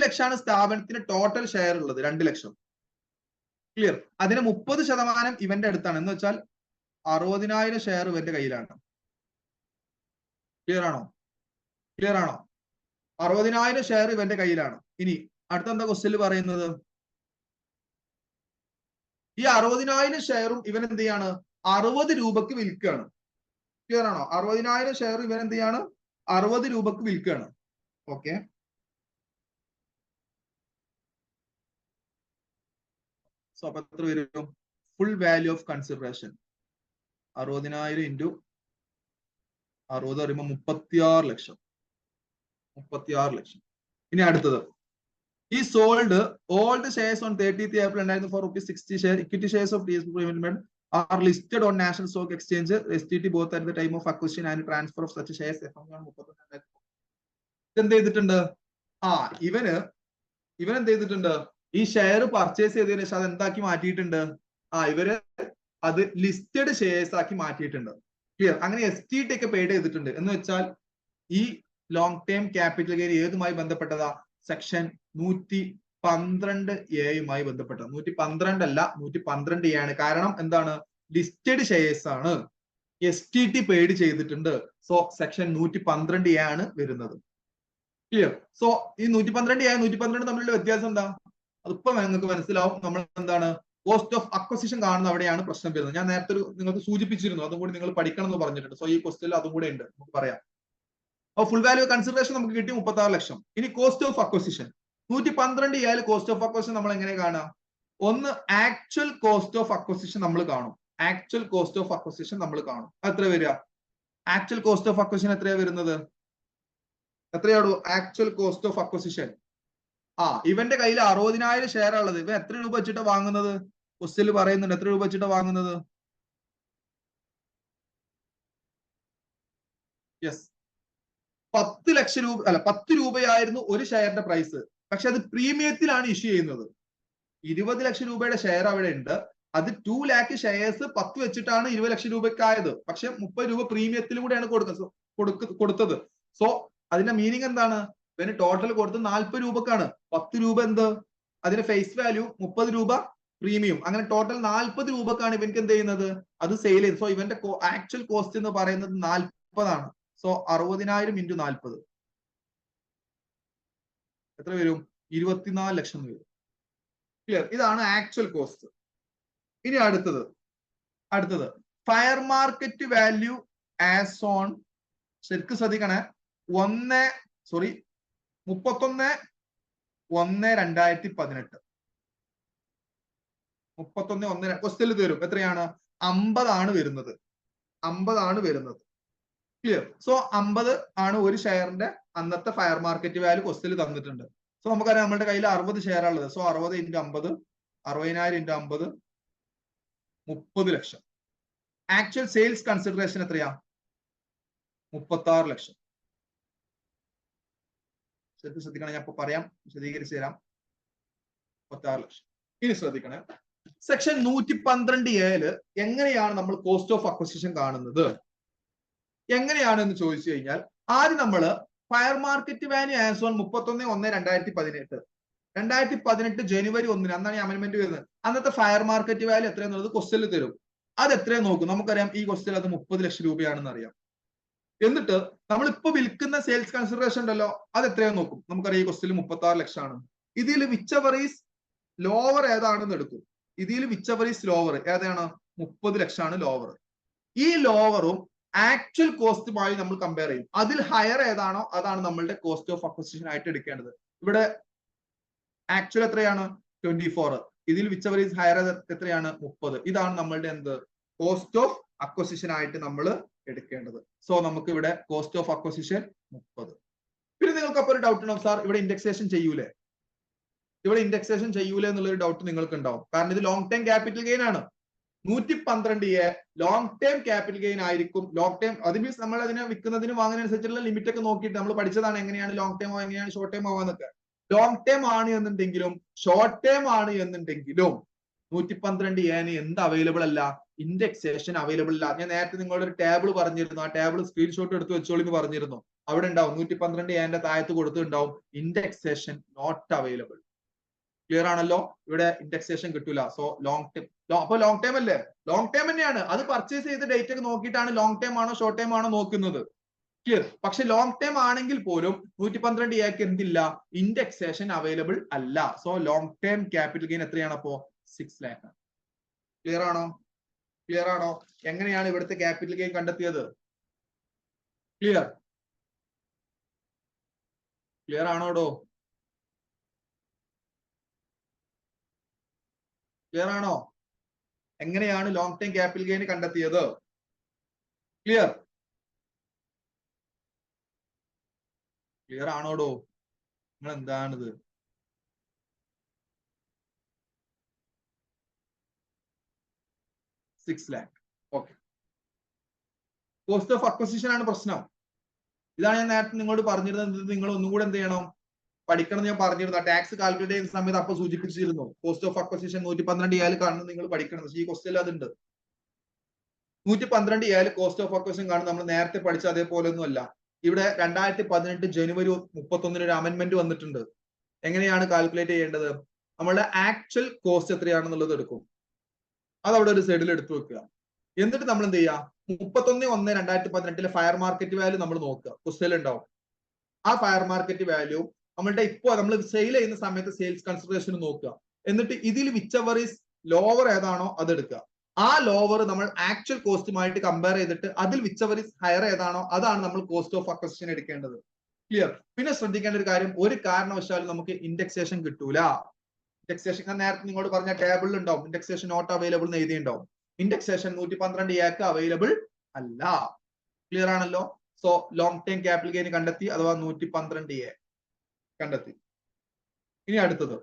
ലക്ഷമാണ് സ്ഥാപനത്തിന് ടോട്ടൽ ഷെയർ ഉള്ളത്. 2 ലക്ഷം. ക്ലിയർ? അതിന് 30% ഇവന്റെ അടുത്താണ്. എന്ന് വെച്ചാൽ 60,000 ഷെയർ ഇവന്റെ കയ്യിലാണ്. ക്ലിയർ ആണോ? 60,000 ഷെയർ ഇവന്റെ കയ്യിലാണ്. ഇനി അടുത്തെന്താ ക്വസ്റ്റ്യൻ പറയുന്നത്? ഈ 60,000 ഷെയറും ഇവൻ എന്ത് ചെയ്യാണ്? 60 രൂപക്ക് വിൽക്കുകയാണ്. ക്ലിയർ ആണോ? 60,000 ഷെയർ ഇവൻ എന്ത് ചെയ്യാണ്? 60 രൂപക്ക് വിൽക്കുകയാണ്. ഓക്കെ, സോ അപ്പൊ എത്ര വരും? Full value of consideration 60,000 into 60 പറയുമ്പോൾ 36 ലക്ഷം. ഇനി അടുത്തത്, he sold all the shares on 30th April 2019 for ₹60 share. Equity shares of TSP Private Limited are listed on National Stock Exchange (STT) both at the time of acquisition and transfer of such shares. എന്ത് ചെയ്തിട്ടുണ്ട്? ഇവൻ എന്ത് ചെയ്തിട്ടുണ്ട്? ഈ share purchase ചെയ്തതിനു ശേഷം അത് എന്താക്കി മാറ്റിയിട്ടുണ്ട്? ഇവര് അത് ലിസ്റ്റഡ് ഷെയർസ് ആക്കി മാറ്റിയിട്ടുണ്ട്. ക്ലിയർ? അങ്ങനെ STT ഒക്കെ പെയ്ഡ് ചെയ്തിട്ടുണ്ട്. എന്ന് വെച്ചാൽ ഈ ലോങ് ടേം ക്യാപിറ്റൽ ഗെയിൻ ഏതുമായി ബന്ധപ്പെട്ടതാ? സെക്ഷൻ 112A ബന്ധപ്പെട്ട. 112 അല്ല, 112A ആണ്. കാരണം എന്താണ്? ലിസ്റ്റഡ് ഷെയർസ് ആണ്. STT പെയ്ഡ് ചെയ്തിട്ടുണ്ട്. സോ സെക്ഷൻ 112A ആണ് വരുന്നത്. ക്ലിയർ? സോ ഈ 112 112 തമ്മിലുള്ള വ്യത്യാസം എന്താ? അതിപ്പോ നിങ്ങൾക്ക് മനസ്സിലാവും. നമ്മൾ എന്താണ് കോസ്റ്റ് ഓഫ് അക്വസിഷൻ കാണുന്ന അവിടെയാണ് പ്രശ്നം വരുന്നത്. ഞാൻ നേരത്തെ നിങ്ങൾക്ക് സൂചിപ്പിച്ചിരുന്നു, അതും കൂടി നിങ്ങൾ പഠിക്കണം എന്ന് പറഞ്ഞിട്ടുണ്ട്. സോ ഈ ക്വസ്റ്റ്യനിൽ അതും കൂടെ ഉണ്ട്, നമുക്ക് പറയാം. അപ്പോൾ ഫുൾ വാല്യൂ കൺസിഡറേഷൻ നമുക്ക് കിട്ടി 36 ലക്ഷം. ഇനി cost of acquisition 112 cost of acquisition നമ്മൾ എങ്ങനെ കാണാം? ഒന്ന് ആക്ച്വൽ കോസ്റ്റ് ഓഫ് അക്വസിഷൻ നമ്മൾ കാണും. ആക്ച്വൽ കോസ്റ്റ് ഓഫ് അക്വസിഷൻ നമ്മൾ കാണും. എത്ര വരിക? ആക്ച്വൽ കോസ്റ്റ് ഓഫ് അക്വസിഷൻ എത്രയാ വരുന്നത്? എത്രയാണോ ആക്ച്വൽ കോസ്റ്റ് ഓഫ് അക്വസിഷൻ? ഇവന്റെ കയ്യിൽ 60,000 ഷെയർ ഉള്ളത്. ഇവൻ എത്ര രൂപ വെച്ചിട്ടാണ് വാങ്ങുന്നത്? ക്വസ്റ്റ്യനിൽ പറയുന്നുണ്ട് എത്ര രൂപ വെച്ചിട്ടാണ് വാങ്ങുന്നത്? യെസ്, 10 ലക്ഷം രൂപ, അല്ല 10 രൂപയായിരുന്നു ഒരു ഷെയറിന്റെ പ്രൈസ്. പക്ഷെ അത് പ്രീമിയത്തിലാണ് ഇഷ്യൂ ചെയ്യുന്നത്. 20 ലക്ഷം രൂപയുടെ ഷെയർ അവിടെ ഉണ്ട്. അത് 2 ലാക്ക് ഷെയർസ് 10 വെച്ചിട്ടാണ് 20 ലക്ഷം രൂപയ്ക്കായത്. പക്ഷെ 30 രൂപ പ്രീമിയത്തിലൂടെയാണ് കൊടുത്തത്. സോ അതിന്റെ മീനിങ് എന്താണ്? ഇവന് ടോട്ടൽ കൊടുത്തത് 40 രൂപക്കാണ്. 10 രൂപ എന്ത്? അതിന്റെ ഫേസ് വാല്യൂ, 30 രൂപ പ്രീമിയം. അങ്ങനെ ടോട്ടൽ 40 രൂപക്കാണ് ഇവൻക്ക് എന്ത് ചെയ്യുന്നത്? അത് സെയിൽ ചെയ്ത്. സോ ഇവന്റെ ആക്ച്വൽ കോസ്റ്റ് എന്ന് പറയുന്നത് 40 ആണ്. സോ 60,000 ഇൻറ്റു 40 എത്ര വരും? 24 ലക്ഷം വരും. ക്ലിയർ? ഇതാണ് ആക്ച്വൽ കോസ്റ്റ്. ഇനി അടുത്തത് fire market value as on, ശരിക്കും ശ്രദ്ധിക്കണേ, 31/1/2018 31/1 ക്വസ്റ്റ്യനിൽ തരും. എത്രയാണ്? 50 ആണ് വരുന്നത്. 50 ആണ് വരുന്നത്. ക്ലിയർ? സോ 50 ആണ് ഒരു ഷെയറിന്റെ അന്നത്തെ ഫയർ മാർക്കറ്റ് വാല്യൂ ക്വസ്റ്റ്യനിൽ തന്നിട്ടുണ്ട്. സോ നമുക്കറിയാം നമ്മുടെ കയ്യിൽ 60 ഷെയർ ഉള്ളത്. സോ 60 ഇൻറ്റു 50, 60,000 ഇൻറ്റു 50, 30 ലക്ഷം. ആക്ച്വൽ സെയിൽസ് കൺസിഡറേഷൻ എത്രയാ? 36 ലക്ഷം. ശ്രദ്ധിക്കണം, ഞാൻ ഇപ്പൊ പറയാം, വിശദീകരിച്ചു തരാം. 36 ലക്ഷം. ഇനി ശ്രദ്ധിക്കണേ, സെക്ഷൻ 112 എങ്ങനെയാണ് നമ്മൾ കോസ്റ്റ് ഓഫ് അക്വസിഷൻ കാണുന്നത്? എങ്ങനെയാണെന്ന് ചോദിച്ചു കഴിഞ്ഞാൽ, ആദ്യം നമ്മൾ fire market value as on 31/1/2018 ജനുവരി 1 അന്നാണ് ഈ അമെന്റ്മെന്റ് വരുന്നത്. അന്നത്തെ ഫയർ മാർക്കറ്റ് വാല്യൂ എത്രയാന്നുള്ളത് ക്വസ്റ്റ്യനിൽ തരും. അത് എത്രയാണ് നോക്കും. നമുക്കറിയാം ഈ ക്വസ്റ്റ്യൻ അത് 30 ലക്ഷം രൂപയാണെന്ന് അറിയാം. എന്നിട്ട് നമ്മളിപ്പോ വിൽക്കുന്ന സെയിൽസ് കൺസിഡറേഷൻ ഉണ്ടല്ലോ, അത് എത്രയാന്ന് നോക്കും. നമുക്കറിയാം ഈ ക്വസ്റ്റ്യൻ 36 ലക്ഷമാണ്. ഇതിൽ വിച്ചവർ ഈസ് ലോവർ ഏതാണെന്ന് എടുക്കും. ഇതിൽ വിച്ചവർ ഈസ് ലോവർ ഏതാണ്? 30 ലക്ഷമാണ് ലോവർ. ഈ ലോവറും ആക്ച്വൽ കോസ്റ്റുമായി നമ്മൾ കമ്പയർ ചെയ്യും. അതിൽ ഹയർ ഏതാണോ അതാണ് നമ്മളുടെ കോസ്റ്റ് ഓഫ് അക്വസിഷൻ ആയിട്ട് എടുക്കേണ്ടത്. ഇവിടെ ആക്ച്വൽ എത്രയാണ്? 24. ഇതിൽ വിച്ചവർ ഈസ് ഹയർ എത്രയാണ്? 30. ഇതാണ് നമ്മളുടെ എന്ത്? കോസ്റ്റ് ഓഫ് അക്വസിഷൻ ആയിട്ട് നമ്മൾ എടുക്കേണ്ടത്. സോ നമുക്ക് ഇവിടെ കോസ്റ്റ് ഓഫ് അക്വസിഷൻ 30. പിന്നെ നിങ്ങൾക്ക് അപ്പോൾ ഒരു ഡൗട്ട് ഉണ്ടാവും, സാർ ഇവിടെ ഇൻഡെക്സേഷൻ ചെയ്യൂലേ? ഇവിടെ ഇൻഡെക്സേഷൻ ചെയ്യൂലേ എന്നുള്ളൊരു ഡൗട്ട് നിങ്ങൾക്ക് ഉണ്ടാവും. കാരണം ഇത് ലോങ് ടൈം ക്യാപിറ്റൽ ഗെയിൻ ആണ്. 112 ലോങ് ടൈം ക്യാപിറ്റൽ ഗെയിൻ ആയിരിക്കും. ലോങ് ടൈം അത് മീൻസ് നമ്മൾ അതിനെ വിൽക്കുന്നതിനും വാങ്ങുന്നതിനനുസരിച്ചുള്ള ലിമിറ്റ് ഒക്കെ നോക്കിയിട്ട് നമ്മൾ പഠിച്ചതാണ് എങ്ങനെയാണ് ലോങ് ടൈം ആവുക, എങ്ങനെയാണ് ഷോർട്ട് ടൈം ആവാന്നൊക്കെ. ലോങ് ടൈം ആണ് എന്നുണ്ടെങ്കിലും ഷോർട്ട് ടൈം ആണ് എന്നുണ്ടെങ്കിലും 112 എന്ത് അവൈലബിൾ അല്ല? ഇൻഡെക്സേഷൻ അവൈലബിൾ അല്ല. ഞാൻ നേരത്തെ നിങ്ങളോട് ഒരു ടേബിൾ പറഞ്ഞിരുന്നു. ആ ടേബിൾ സ്ക്രീൻഷോട്ട് എടുത്ത് വെച്ചോളി എന്ന് പറഞ്ഞിരുന്നു. അവിടെ ഉണ്ടാവും 112 താഴത്ത് കൊടുത്തിട്ടുണ്ടാവും ഇൻഡെക്സേഷൻ നോട്ട് അവൈലബിൾ. ക്ലിയർ ആണല്ലോ? ഇവിടെ ഇൻഡെക്സേഷൻ കിട്ടൂല. സോ ലോങ് ടൈം, അപ്പൊ ലോങ് ടൈം അല്ലേ? ലോങ് ടൈം തന്നെയാണ്. അത് പർച്ചേസ് ചെയ്ത ഡേറ്റ് ഒക്കെ നോക്കിയിട്ടാണ് ലോങ് ടൈം ആണോ ഷോർട്ട് ടൈം ആണോ നോക്കുന്നത്. ക്ലിയർ? പക്ഷെ ലോങ് ടൈം ആണെങ്കിൽ പോലും 112 എന്തില്ല? ഇൻഡെക്സേഷൻ അവൈലബിൾ അല്ല. So long time capital gain എത്രയാണ് അപ്പോ? 6 lakh. ക്ലിയർ ആണോ? ക്ലിയർ ആണോ? എങ്ങനെയാണ് ഇവിടുത്തെ ക്യാപിറ്റൽ ഗെയിൻ കണ്ടെത്തിയത്? ക്ലിയർ? ക്ലിയർ ആണോടോ? ക്ലിയർ ആണോ? എങ്ങനെയാണ് ലോങ് ടൈം ക്യാപിറ്റൽ ഗെയിൻ കണ്ടെത്തിയത്? ക്ലിയർ? ക്ലിയർ ആണോടോ? നിങ്ങൾ എന്താണിത്? $6 lakh. Okay. Cost of acquisition ആണ് പ്രശ്നം. ഇതാണ് ഞാൻ നേരത്തെ നിങ്ങളോട് പറഞ്ഞിരുന്നത്. നിങ്ങൾ ഒന്നും കൂടെ എന്ത് ചെയ്യണം? പഠിക്കണം ഞാൻ പറഞ്ഞിരുന്നു. ടാക്സ് കാൽക്കുലേറ്റ് ചെയ്യുന്ന സമയത്ത് അപ്പൊ സൂചിപ്പിച്ചിരുന്നു. കോസ്റ്റ് ഓഫ് അക്വസിഷൻ 112 കാണുന്നത് നിങ്ങൾ പഠിക്കണം. ഈ ക്വസ്റ്റ്യൻ അതുണ്ട്. 112 കോസ്റ്റ് ഓഫ് അക്വസിഷൻ കാണുന്നത് നമ്മൾ നേരത്തെ പഠിച്ച അതേപോലെ ഒന്നും അല്ല. ഇവിടെ 2018 ജനുവരി 31 ഒരു അമെന്റ്മെന്റ് വന്നിട്ടുണ്ട്. എങ്ങനെയാണ് കാൽക്കുലേറ്റ് ചെയ്യേണ്ടത്? നമ്മളുടെ ആക്ച്വൽ കോസ്റ്റ് എത്രയാണെന്നുള്ളത് എടുക്കും. അത് അവിടെ ഒരു സൈഡിൽ എടുത്തു വെക്കുക. എന്നിട്ട് നമ്മൾ എന്ത് ചെയ്യുക? 31/1/2018 ഫയർ മാർക്കറ്റ് വാല്യൂ നമ്മൾ നോക്കുക. ക്വസ്റ്റ്യൻ ഉണ്ടാവും. ആ ഫയർ മാർക്കറ്റ് വാല്യൂ നമ്മളുടെ ഇപ്പോൾ നമ്മൾ സെയിൽ ചെയ്യുന്ന സമയത്ത് സെയിൽസ് കൺസിഡറേഷൻ നോക്കുക. എന്നിട്ട് ഇതിൽ വിച്ചവർ ഈസ് ലോവർ ഏതാണോ അത് എടുക്കുക. ആ ലോവർ നമ്മൾ ആക്ച്വൽ കോസ്റ്റുമായിട്ട് കമ്പയർ ചെയ്തിട്ട് അതിൽ വിച്ചവർ ഈസ് ഹയർ ഏതാണോ അതാണ് നമ്മൾ കോസ്റ്റ് ഓഫ് അക്വസിഷൻ എടുക്കേണ്ടത്. ക്ലിയർ? പിന്നെ ശ്രദ്ധിക്കേണ്ട ഒരു കാര്യം, ഒരു കാരണവശാലും നമുക്ക് ഇൻഡെക്സേഷൻ കിട്ടൂല. ഇൻഡെക്സേഷൻ ഞാൻ നേരത്തെ നിങ്ങളോട് പറഞ്ഞ ടേബിളിൽ ഉണ്ടാവും, ഇൻഡെക്സേഷൻ നോട്ട് അവൈലബിൾ എന്ന് എഴുതിയിട്ടുണ്ടാവും. ഇൻഡെക്സേഷൻ 112A അവൈലബിൾ അല്ല. ക്ലിയർ ആണല്ലോ? So long time capital gain കണ്ടെത്തി, അഥവാ 112A കണ്ടെത്തി. ഇനി അടുത്തത്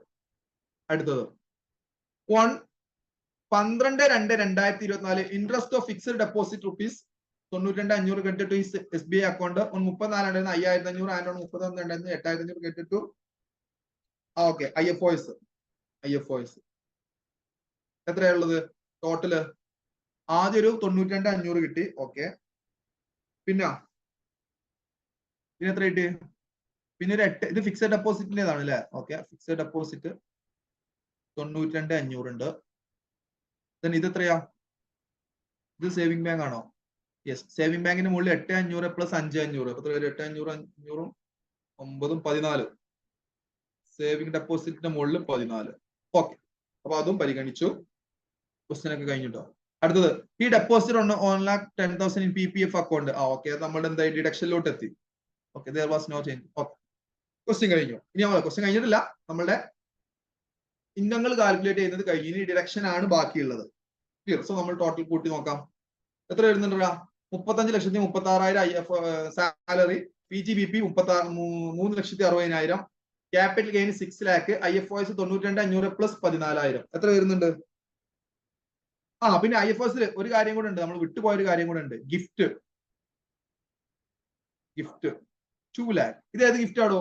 12/2/2024 interest of fixed deposit rupees 92,500 credit to SBI account 34,500 and 31,800 credit to okay IFOs എത്രയുള്ളത് ടോട്ടല്? ആദ്യം ഒരു 92,500 കിട്ടി. ഓക്കെ, പിന്നെ എത്ര കിട്ടി? പിന്നെ ഒരു 8, ഇത് ഫിക്സഡ് ഡെപ്പോസിറ്റിന്റേതാണ് അല്ലെ? ഓക്കെ, ഫിക്സഡ് ഡെപ്പോസിറ്റ് 92,500 ഉണ്ട്. ഇത് എത്രയാ? ഇത് സേവിംഗ് ബാങ്ക് ആണോ? യെസ്, സേവിംഗ് ബാങ്കിന്റെ മുകളിൽ 8,500 പ്ലസ് 5,500 എത്ര വരും? 8,500 500 9 14. സേവിംഗ് ഡെപ്പോസിറ്റിന്റെ മുകളിൽ 14. ഓക്കെ, അപ്പൊ അതും പരിഗണിച്ചു. ക്വസ്റ്റ്യൻ ഒക്കെ കഴിഞ്ഞിട്ടോ. അടുത്തത്, ഈ deposit 1,10,000 in PPF account. Okay, നമ്മുടെ എന്താ ഡിഡക്ഷനിലോട്ട് എത്തി. Okay, there was no change. Okay, question കഴിഞ്ഞു. ഇനി നമ്മൾ ക്വസ്റ്റ്യൻ കഴിഞ്ഞിട്ടില്ല, നമ്മളുടെ ഇൻകങ്ങൾ കാൽക്കുലേറ്റ് ചെയ്യുന്നത് കഴിഞ്ഞു. ഇനി ഡിഡക്ഷൻ ആണ് ബാക്കിയുള്ളത്. ക്ലിയർ? സോ നമ്മൾ ടോട്ടൽ കൂട്ടി നോക്കാം. എത്ര വരുന്നുണ്ടാ? 35,36,000 IF salary, PGBP 3,60,60,000, capital gain 6 lakh, IFOs 92,500 plus 14,000 എത്ര വരുന്നുണ്ട്? പിന്നെ IFOസിൽ ഒരു കാര്യം കൂടെ ഉണ്ട്, നമ്മൾ വിട്ടുപോയ ഒരു കാര്യം കൂടെ ഉണ്ട്. Gift 2 lakh. ഇത് ഏത് ഗിഫ്റ്റ് ആണോ?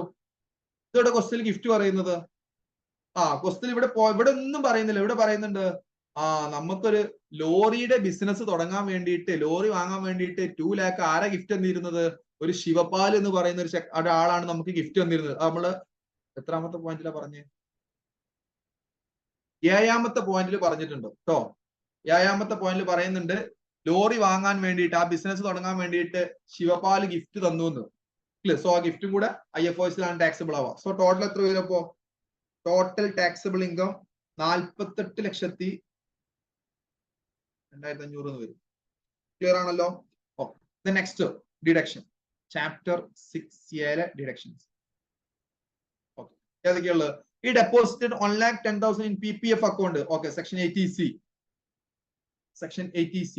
ഇതോടെ ക്വസ്റ്റ്യൻ ഗിഫ്റ്റ് പറയുന്നത്? ക്വസ്റ്റ്യൻ ഇവിടെ ഒന്നും പറയുന്നില്ല. ഇവിടെ പറയുന്നുണ്ട് നമുക്കൊരു ലോറിയുടെ ബിസിനസ് തുടങ്ങാൻ വേണ്ടിയിട്ട്, ലോറി വാങ്ങാൻ വേണ്ടിയിട്ട് 2 lakh ആരാ ഗിഫ്റ്റ് തന്നിരുന്നത്? ഒരു ശിവപാൽ എന്ന് പറയുന്ന ഒരാളാണ് നമുക്ക് ഗിഫ്റ്റ് തന്നിരുന്നത്. നമ്മള് എത്രാമത്തെ പോയിന്റിലാ പറഞ്ഞേ? 7ാമത്തെ പോയിന്റിൽ പറഞ്ഞിട്ടുണ്ട് കേട്ടോ. 7ാമത്തെ പോയിന്റിൽ പറയുന്നുണ്ട് ലോറി വാങ്ങാൻ വേണ്ടിയിട്ട്, ആ ബിസിനസ് തുടങ്ങാൻ വേണ്ടിയിട്ട് ശിവപാൽ ഗിഫ്റ്റ് തന്നു എന്ന്. സോ ആ ഗിഫ്റ്റും കൂടെ IFOസിലാണ് ടാക്സിബിൾ ആവുക. സോ ടോട്ടൽ എത്ര വരും? അപ്പോ ടോട്ടൽ ടാക്സിബിൾ ഇൻകം 48,02,500 എന്ന് വരും. ക്ലിയർ ആണല്ലോ? Next deduction, chapter 6A deductions. Okay, ഏതൊക്കെയുള്ളത്? ഈ deposited 1,10,000 in PPF account. Okay, section 80C. Section 80C.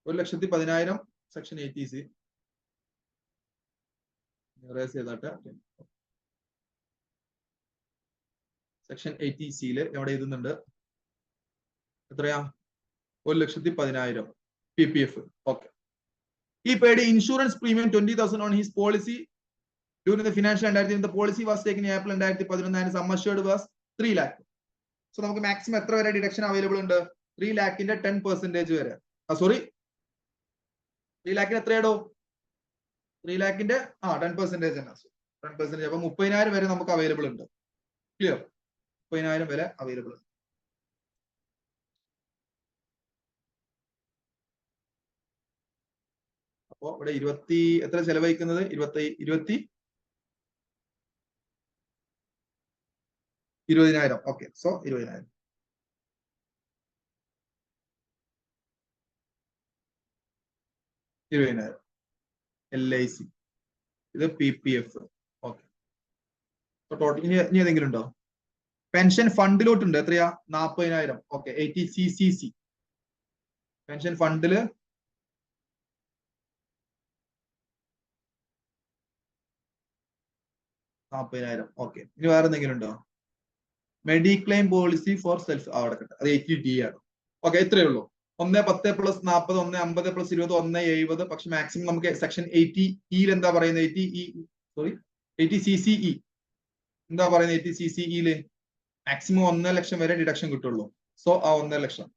ഒരു 1,10,000 സെക്ഷൻ 80C. സെക്ഷൻ 80C എവിടെ എഴുതുന്നുണ്ട്? എത്രയാ? 1,10,000 PPF. Okay, he paid insurance premium 20,000 on his policy during the financial 2000. The policy was taken in April 2011 and sum assured was 3 lakh. So നമുക്ക് maximum എത്ര വരെ deduction available ഉണ്ട്? 3 lakhന്റെ 10% വരെ. Sorry, 3 lakhന് എത്രയാടോ? 3 lakhന്റെ 10% തന്നെ. 10%. അപ്പൊ 30,000 വരെ നമുക്ക് അവൈലബിൾ ഉണ്ട്. ക്ലിയർ? 30,000 വരെ അവൈലബിൾ ഉണ്ട്. അപ്പോ ഇവിടെ എത്ര ചെലവഴിക്കുന്നത്? 20,000. Okay, so 20,000. LIC, ഇത് PPF. ഓക്കെ, ടോട്ടൽ ഇനി ഏതെങ്കിലും ഉണ്ടോ? പെൻഷൻ ഫണ്ടിലോട്ടുണ്ട്. എത്രയാ? 40,000. Okay, 80CCC pension ഫണ്ടില് 40,000. ഓക്കെ, ഇനി വേറെ എന്തെങ്കിലും ഉണ്ടോ? മെഡിക്ലെയിം പോളിസി ഫോർ സെൽഫ് അവിടെ കിട്ടും, അത് 80D ആണ്. ഓക്കെ, ഇത്രയേ ഉള്ളൂ. 110 പ്ലസ് 40, 150 പ്ലസ് 20, 170. പക്ഷെ മാക്സിമം നമുക്ക് സെക്ഷൻ 80E എന്താ പറയുന്നത്? 80CCE എന്താ പറയുന്നത്? 80CCE മാക്സിമം 1 ലക്ഷം വരെ ഡിഡക്ഷൻ കിട്ടുള്ളൂ. സോ ആ 1 ലക്ഷം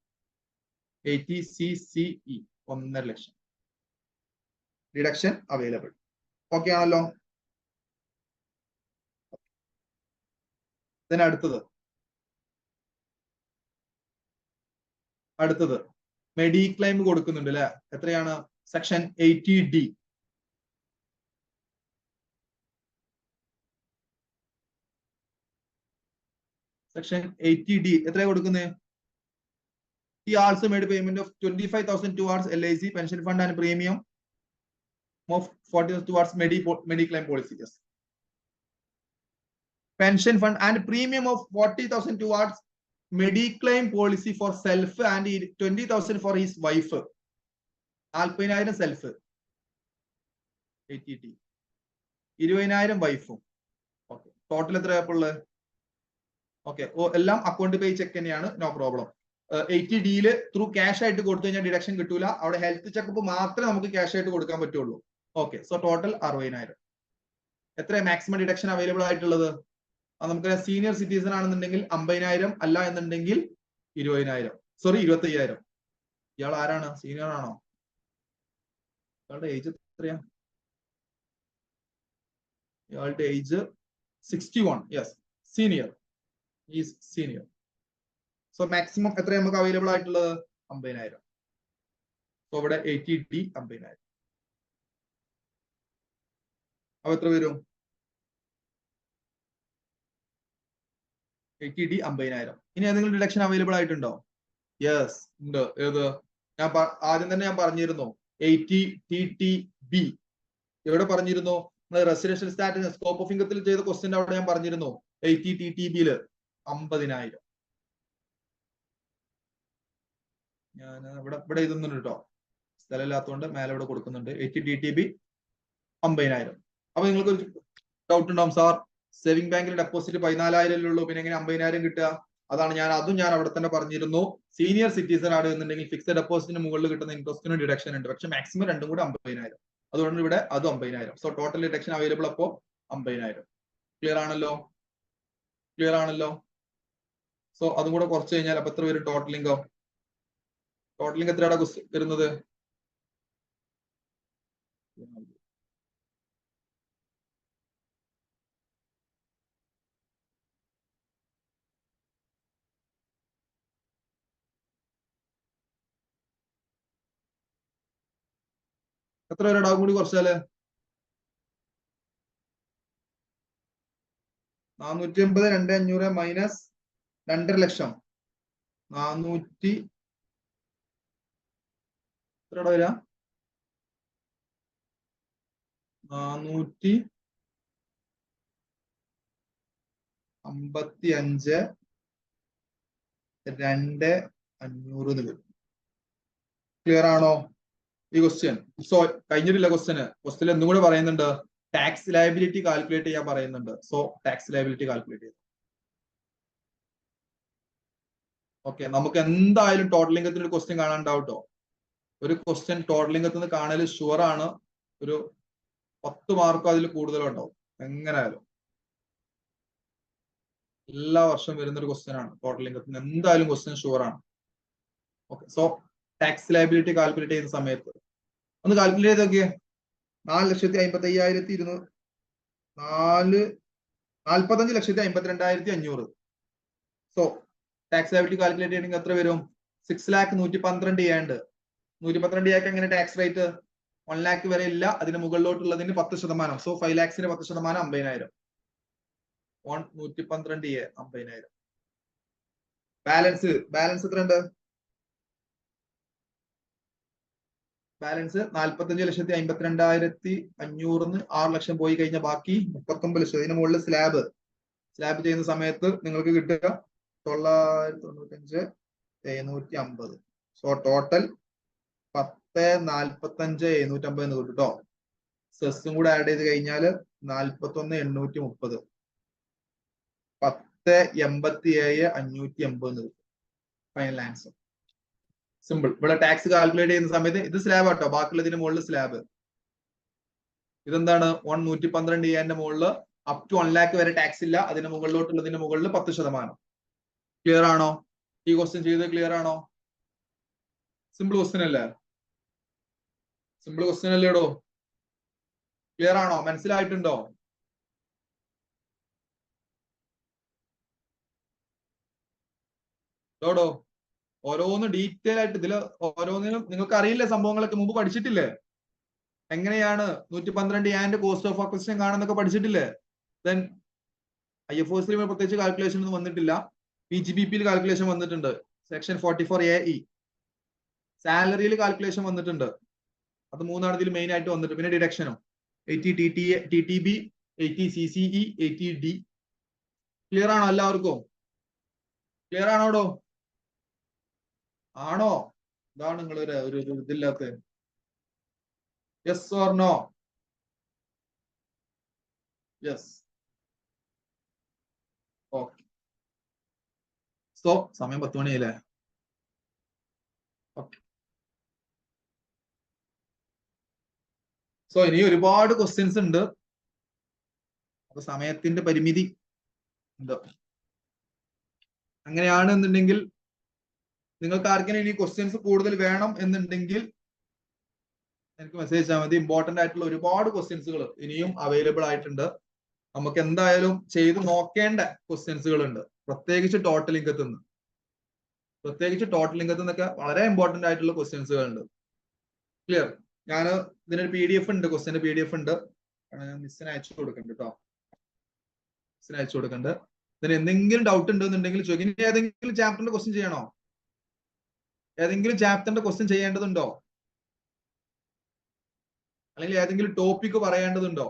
80CCE 1 ലക്ഷം ഡിഡക്ഷൻ അവൈലബിൾ. ഓക്കെ ആണല്ലോ? then അടുത്തത് മെഡിക്ലെയിം കൊടുക്കുന്നുണ്ട് അല്ലെ? എത്രയാണ്? Section 80D. സെക്ഷൻ 80D എത്രയാ കൊടുക്കുന്നത്? He also made a payment of 25,000 towards LIC pension fund and premium of 40,000 towards Mediclaim policy. Yes. Pension fund and premium of 40,000 towards Mediclaim policy for self and 20,000 for his wife. 40,000 self. 80T. 20,000 വൈഫും. Okay, total എത്രയാപ്പുള്ളത്? Okay, എല്ലാം account pay cheque തന്നെയാണ്, no problem. 80Dയിൽ through cash ആയിട്ട് കൊടുത്തു കഴിഞ്ഞാൽ deduction കിട്ടൂല. അവിടെ ഹെൽത്ത് ചെക്കപ്പ് മാത്രമേ നമുക്ക് ക്യാഷ് ആയിട്ട് കൊടുക്കാൻ പറ്റുള്ളൂ. Okay, so total 60,000. എത്ര മാക്സിമം ഡിഡക്ഷൻ അവൈലബിൾ ആയിട്ടുള്ളത്? നമുക്ക് സീനിയർ സിറ്റിസൺ ആണെന്നുണ്ടെങ്കിൽ 50,000, അല്ല എന്നുണ്ടെങ്കിൽ 20,000. സോറി 25,000. ഇയാൾ ആരാണ്? സീനിയർ ആണോ? ഇയാളുടെ ഏജ് എത്രയാ? ഇയാളുടെ age 61. Yes, senior. Is senior. So maximum എത്ര നമുക്ക് അവൈലബിൾ ആയിട്ടുള്ളത്? 50,000. സോ ഇവിടെ 80D 50,000. അപ്പൊ എത്ര വരും? 80D 50,000. ഇനി ഏതെങ്കിലും ഡിഡക്ഷൻ അവൈലബിൾ ആയിട്ടുണ്ടോ? യെസ് ഉണ്ട്. ഏത്? ഞാൻ ആദ്യം തന്നെ ഞാൻ പറഞ്ഞിരുന്നു, 80TTB. എവിടെ പറഞ്ഞിരുന്നു? റെസിഡൻഷ്യൽ സ്റ്റാറ്റസ് സ്കോപ്പ് ഓഫ് ഇൻകത്തിൽ ചെയ്ത ക്വസ്റ്റ്യൻ അവിടെ ഞാൻ പറഞ്ഞിരുന്നു 80TTBയിൽ 50,000. ഞാൻ ഇവിടെ എഴുതുന്നുണ്ട് കേട്ടോ, സ്ഥലമില്ലാത്തതുകൊണ്ട് മേലെ ഇവിടെ കൊടുക്കുന്നുണ്ട്. 80TTB 50,000. അപ്പൊ നിങ്ങൾക്ക് ഒരു ഡൗട്ട് ഉണ്ടാവും, സാർ സേവിംഗ് ബാങ്കിൽ ഡെപ്പോസിറ്റ് 14,000 ഉള്ളൂ, പിന്നെ എങ്ങനെ 50,000 കിട്ടുക? അതാണ് ഞാൻ അവിടെ തന്നെ പറഞ്ഞിരുന്നു. സീനിയർ സിറ്റിസൺ ആണ് എന്നുണ്ടെങ്കിൽ ഫിക്സഡ് ഡെപ്പോസിറ്റിന് മുകളിൽ കിട്ടുന്ന ഇൻട്രസ്റ്റിന് ഡിഡക്ഷൻ ഉണ്ട്. പക്ഷെ മാക്സിമം രണ്ടും കൂടെ 50,000. അതുകൊണ്ട് ഇവിടെ അതും 50,000. സോ ടോട്ടൽ ഡിഡക്ഷൻ അവൈലബിൾ അപ്പോ 50,000. ക്ലിയർ ആണല്ലോ? ക്ലിയർ ആണല്ലോ? സോ അതും കൂടെ കുറച്ച് കഴിഞ്ഞാൽ അപ്പൊ എത്ര വരും ടോട്ടലിംഗോ? ടോട്ടലിംഗ് എത്രയാണ് വരുന്നത്? എത്ര പേരുടെ കൂടി കുറച്ചാല്? 450 2,500 മൈനസ് 2.5 ലക്ഷം 400 എത്രയുടെ വരാ? 455 2,500 വരും. ക്ലിയർ ആണോ ഈ ക്വസ്റ്റ്യൻ? സോ കഴിഞ്ഞിട്ടില്ല ക്വസ്റ്റ്യൻ എന്തും കൂടെ പറയുന്നുണ്ട്, ടാക്സ് ലയബിലിറ്റി കാൽക്കുലേറ്റ് ചെയ്യാൻ പറയുന്നുണ്ട്. സോ ടാക്സ് ലയബിലിറ്റി കാൽക്കുലേറ്റ് ചെയ്തു. ഓക്കെ, നമുക്ക് എന്തായാലും ടോട്ടൽ ഇൻകത്തിൽ ഒരു ക്വസ്റ്റ്യൻ കാണാണ്ടാവട്ടോ. ഒരു ക്വസ്റ്റ്യൻ ടോട്ടൽ ഇൻകത്തിൽ നിന്ന് കാണൽ ഷുവർ ആണ്. ഒരു 10 മാർക്കോ അതിൽ കൂടുതലുണ്ടാവും എങ്ങനെയായാലും. എല്ലാ വർഷവും വരുന്ന ഒരു ക്വസ്റ്റ്യൻ ആണ് ടോട്ടൽ ഇൻകത്തിൽ നിന്ന്, എന്തായാലും ക്വസ്റ്റ്യൻ ഷുവർ ആണ്. Okay, so tax liability calculate ചെയ്യുന്ന സമയത്ത് ഒന്ന് കാൽക്കുലേറ്റ് ചെയ്തൊക്കെ 45,252,500. സോ ടാക്സ് ലയബിലിറ്റി കാൽക്കുലേറ്റ് ചെയ്യണമെങ്കിൽ എത്ര വരും? 6,112,000 ചെയ്യാണ്ട്. 112,000 എങ്ങനെ ടാക്സ് റേറ്റ്? 1 lakh വരെ ഇല്ല, അതിന് മുകളിലോട്ടുള്ളതിന് 10%. സോ 5 lakhsന് 10%, 50,000. 112A 50,000. ബാലൻസ് എത്ര ഉണ്ട്? ബാലൻസ് 45,52,500 6 ലക്ഷം പോയി കഴിഞ്ഞാൽ ബാക്കി 39 ലക്ഷം. ഇതിന് മുകളിൽ സ്ലാബ് ചെയ്യുന്ന സമയത്ത് നിങ്ങൾക്ക് കിട്ടുക 995,750. സോ ടോട്ടൽ 10,45,750 എന്ന് കിട്ടും കേട്ടോ. സെസ്സും കൂടെ ആഡ് ചെയ്ത് കഴിഞ്ഞാൽ 41,830. 10,87,580 കിട്ടും ഫൈനൽ ആൻസർ. സിമ്പിൾ. ഇവിടെ ടാക്സ് കാൽക്കുലേറ്റ് ചെയ്യുന്ന സമയത്ത് ഇത് സ്ലാബ് ആട്ടോ, ബാക്കിയുള്ളതിന് മുകളിൽ സ്ലാബ്. ഇതെന്താണ്? 112A മുകളിൽ അപ് ടു 1 lakh വരെ ടാക്സ് ഇല്ല, അതിന് മുകളിലോട്ടുള്ളതിന് മുകളിൽ 10%. ക്ലിയർ ആണോ? ഈ ക്വസ്റ്റ്യൻ ചെയ്ത് ക്ലിയർ ആണോ? സിമ്പിൾ ക്വസ്റ്റ്യൻ അല്ലേ? സിമ്പിൾ ക്വസ്റ്റ്യൻ അല്ലേടോ? ക്ലിയർ ആണോ? മനസ്സിലായിട്ടുണ്ടോ? ഡോഡോ ഓരോന്ന് ഡീറ്റെയിൽ ആയിട്ട് ഇതിൽ ഓരോന്നിനും നിങ്ങൾക്ക് അറിയില്ല സംഭവങ്ങളൊക്കെ മുമ്പ് പഠിച്ചിട്ടില്ലേ? എങ്ങനെയാണ് 112 ആൻഡ് കോസ്റ്റ് ഓഫ് അക്വിസിഷൻ കാണുന്നൊക്കെ പഠിച്ചിട്ടില്ലേ? ദെൻ IFOC പ്രത്യേകിച്ച് കാൽക്കുലേഷൻ ഒന്നും വന്നിട്ടില്ല. PGBP കാൽക്കുലേഷൻ വന്നിട്ടുണ്ട്. സെക്ഷൻ 44AE സാലറിയിൽ കാൽക്കുലേഷൻ വന്നിട്ടുണ്ട്. അത് മൂന്നാണ് ഇതിൽ മെയിൻ ആയിട്ട് വന്നിട്ട്. പിന്നെ ഡിഡക്ഷനും 80 TTB 80 CCE 80D. ക്ലിയർ ആണോ എല്ലാവർക്കും? ക്ലിയർ ആണോടോ? ആണോ? ഇതാണ് നിങ്ങൾ ഒരു ഇതില്ലാത്ത. Yes or no? Yes. Okay. So സമയം 10 മണിയല്ലേ? ഓക്കെ. സോ ഇനി ഒരുപാട് ക്വസ്റ്റ്യൻസ് ഉണ്ട്. അപ്പൊ സമയത്തിന്റെ പരിമിതി ഉണ്ട്. അങ്ങനെയാണെന്നുണ്ടെങ്കിൽ നിങ്ങൾക്ക് ആർക്കെങ്കിലും ഇനി ക്വസ്റ്റ്യൻസ് കൂടുതൽ വേണം എന്നുണ്ടെങ്കിൽ എനിക്ക് മെസ്സേജ് അയച്ചാൽ മതി. ഇമ്പോർട്ടന്റ് ആയിട്ടുള്ള ഒരുപാട് ക്വസ്റ്റ്യൻസുകൾ ഇനിയും അവൈലബിൾ ആയിട്ടുണ്ട്. നമുക്ക് എന്തായാലും ചെയ്ത് നോക്കേണ്ട ക്വസ്റ്റ്യൻസുകൾ ഉണ്ട്. പ്രത്യേകിച്ച് ടോട്ടൽ ഇൻകത്തിൽ നിന്ന്. നിന്നൊക്കെ വളരെ ഇമ്പോർട്ടന്റ് ആയിട്ടുള്ള ക്വസ്റ്റ്യൻസുകൾ ഉണ്ട്. ക്ലിയർ? ഞാൻ ഇതിനൊരു PDF ഉണ്ട്, ക്വസ്റ്റ്യന്റെ PDF ഉണ്ട്. മിസ്സിന് അയച്ചു കൊടുക്കണ്ട് കേട്ടോ. മിസ്സിന് അയച്ചു കൊടുക്കണ്ട്. ഇതിന് എന്തെങ്കിലും ഡൗട്ട് ഉണ്ടെന്നുണ്ടെങ്കിൽ ചോദിക്കും. ഇനി ഏതെങ്കിലും ചാപ്റ്ററിന്റെ ക്വസ്റ്റ്യൻ ചെയ്യണോ? ഏതെങ്കിലും ചാപ്റ്ററിന്റെ ക്വസ്റ്റ്യൻ ചെയ്യേണ്ടതുണ്ടോ? അല്ലെങ്കിൽ ഏതെങ്കിലും ടോപ്പിക് പറയേണ്ടതുണ്ടോ?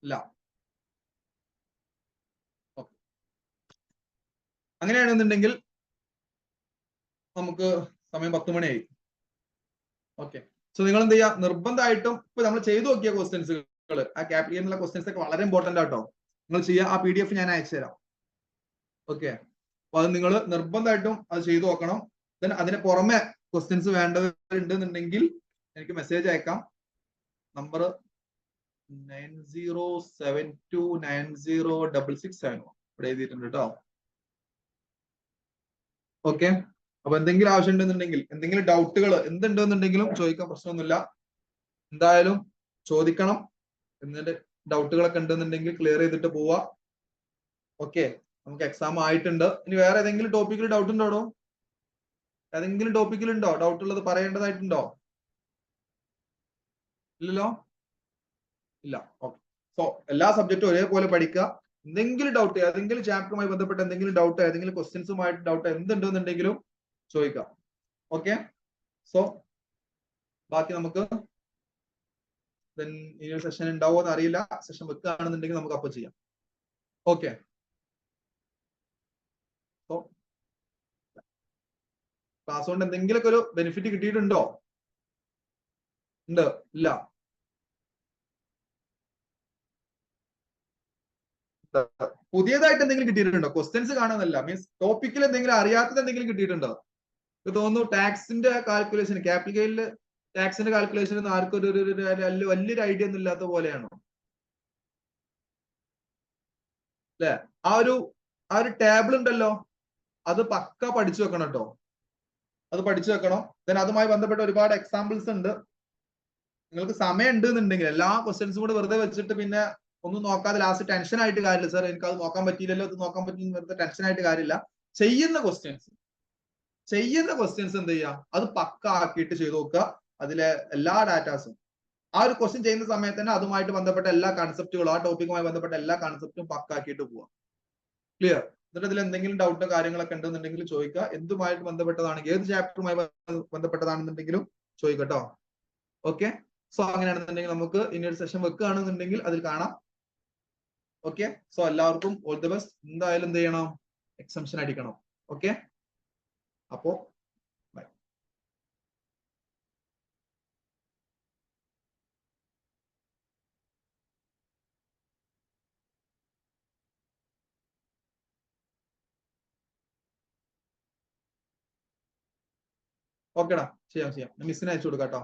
ഇല്ല. അങ്ങനെയാണെന്നുണ്ടെങ്കിൽ നമുക്ക് സമയം 10 മണിയായി. ഓക്കെ. സോ നിങ്ങൾ എന്ത് ചെയ്യുക? നിർബന്ധമായിട്ടും ഇപ്പൊ നമ്മൾ ചെയ്തു നോക്കിയ ക്വസ്റ്റ്യൻസുകൾ, ആ ക്യാപിറ്റലിനുള്ള ക്വസ്റ്റ്യൻസ് ഒക്കെ വളരെ ഇമ്പോർട്ടന്റ് ആട്ടോ. നിങ്ങൾ ചെയ്യുക. ആ PDF ഞാൻ അയച്ചു തരാം. ഓക്കെ. അപ്പൊ അത് നിങ്ങൾ നിർബന്ധമായിട്ടും അത് ചെയ്തു നോക്കണം. ദെൻ അതിന് പുറമെ ക്വസ്റ്റ്യൻസ് വേണ്ടതുണ്ടെന്നുണ്ടെങ്കിൽ എനിക്ക് മെസ്സേജ് അയക്കാം. നമ്പർ 9072906667 ഇവിടെ എഴുതിയിട്ടുണ്ട് കേട്ടോ. ഓക്കെ. അപ്പൊ എന്തെങ്കിലും ആവശ്യം ഉണ്ടെന്നുണ്ടെങ്കിൽ, എന്തെങ്കിലും ഡൗട്ടുകൾ എന്തുണ്ടെന്നുണ്ടെങ്കിലും ചോദിക്കാൻ പ്രശ്നമൊന്നുമില്ല. എന്തായാലും ചോദിക്കണം. എന്നിട്ട് ഡൗട്ടുകളൊക്കെ ഉണ്ടെന്നുണ്ടെങ്കിൽ ക്ലിയർ ചെയ്തിട്ട് പോവാ. ഓക്കെ. നമുക്ക് എക്സാം ആയിട്ടുണ്ട്. ഇനി വേറെ ഏതെങ്കിലും ടോപ്പിക്കിൽ ഡൗട്ട് ഉണ്ടോ? ഏതെങ്കിലും ടോപ്പിക്കിൽ ഉണ്ടോ ഡൗട്ട് ഉള്ളത്? പറയേണ്ടതായിട്ടുണ്ടോ? ഇല്ലല്ലോ? ഇല്ല. ഓക്കെ. സോ എല്ലാ സബ്ജക്റ്റും ഒരേപോലെ പഠിക്കുക. എന്തെങ്കിലും ഡൗട്ട്, ഏതെങ്കിലും ചാപ്റ്ററുമായി ബന്ധപ്പെട്ട എന്തെങ്കിലും ഡൗട്ട്, ഏതെങ്കിലും ക്വസ്റ്റ്യൻസുമായിട്ട് ഡൗട്ട് എന്തുണ്ടെന്നുണ്ടെങ്കിലും ചോദിക്കാം. ഓക്കെ. സോ ബാക്കി നമുക്ക് ഇനി ഒരു സെഷൻ ഉണ്ടാവുമോ എന്ന് അറിയില്ല. സെഷൻ വെക്കുകയാണെന്നുണ്ടെങ്കിൽ നമുക്ക് അപ്പൊ ചെയ്യാം. ഓക്കെ. സോ ക്ലാസ് കൊണ്ട് എന്തെങ്കിലുമൊക്കെ ഒരു ബെനിഫിറ്റ് കിട്ടിയിട്ടുണ്ടോ? ഉണ്ട്? ഇല്ല? പുതിയതായിട്ട് എന്തെങ്കിലും കിട്ടിയിട്ടുണ്ടോ? ക്വസ്റ്റ്യൻസ് കാണുന്നില്ല, മീൻസ് ടോപ്പിക്കിൽ എന്തെങ്കിലും അറിയാത്തത് എന്തെങ്കിലും കിട്ടിയിട്ടുണ്ടോ? എനിക്ക് തോന്നുന്നു ടാക്സിന്റെ കാൽക്കുലേഷൻ, ക്യാപിറ്റൽ ഗെയിനിൽ ടാക്സിന്റെ കാൽക്കുലേഷൻ ഒന്നും ആർക്കും വലിയൊരു ഐഡിയ ഒന്നും ഇല്ലാത്ത പോലെയാണോ? അല്ലെ? ആ ഒരു ടേബിൾ ഉണ്ടല്ലോ, അത് പക്ക പഠിച്ചു വെക്കണം കേട്ടോ. അത് പഠിച്ചു വെക്കണം. ദെൻ അതുമായി ബന്ധപ്പെട്ട ഒരുപാട് എക്സാമ്പിൾസ് ഉണ്ട്. നിങ്ങൾക്ക് സമയം ഉണ്ട് എന്നുണ്ടെങ്കിൽ എല്ലാ ക്വസ്റ്റ്യൻസും കൂടെ വെറുതെ വെച്ചിട്ട് പിന്നെ ഒന്നും നോക്കാതെ ലാസ്റ്റ് ടെൻഷൻ ആയിട്ട് കാര്യമില്ല. സാർ എനിക്ക് അത് നോക്കാൻ പറ്റിയില്ലല്ലോ, ഇത് നോക്കാൻ പറ്റില്ല, വെറുതെ ടെൻഷൻ ആയിട്ട് കാര്യമില്ല. ചെയ്യുന്ന ക്വസ്റ്റ്യൻസ് എന്ത് ചെയ്യുക? അത് പക്ക ആക്കിയിട്ട് ചെയ്ത് നോക്കുക. അതിലെ എല്ലാ ഡാറ്റാസും ആ ഒരു ക്വസ്റ്റ്യൻ ചെയ്യുന്ന സമയത്ത് തന്നെ അതുമായിട്ട് ബന്ധപ്പെട്ട എല്ലാ കൺസെപ്റ്റുകളും, ആ ടോപ്പിക്കുമായി ബന്ധപ്പെട്ട എല്ലാ കൺസെപ്റ്റും പക്ക ആക്കിയിട്ട് പോവുക. ക്ലിയർ? എന്നിട്ട് ഇതിൽ എന്തെങ്കിലും ഡൗട്ടോ കാര്യങ്ങളൊക്കെ ഉണ്ടെന്നുണ്ടെങ്കിൽ ചോദിക്കുക. എന്തുമായിട്ട് ബന്ധപ്പെട്ടതാണെങ്കിൽ, ഏത് ചാപ്റ്ററുമായി ബന്ധപ്പെട്ടതാണെന്നുണ്ടെങ്കിലും ചോദിക്കട്ടോ. ഓക്കെ. സോ അങ്ങനെയാണെന്നുണ്ടെങ്കിൽ നമുക്ക് ഇനി ഒരു സെഷൻ വെക്കുകയാണെന്നുണ്ടെങ്കിൽ അതിൽ കാണാം. ഓക്കെ. സോ എല്ലാവർക്കും ഓൾ ദി ബെസ്റ്റ്. എന്തായാലും എന്ത് ചെയ്യണം? എക്സംഷൻ അടിക്കണം. ഓക്കെ. അപ്പോ ഓക്കെടാ, ചെയ്യാം. മിസ്സിന് അയച്ചു കൊടുക്കാം കേട്ടോ.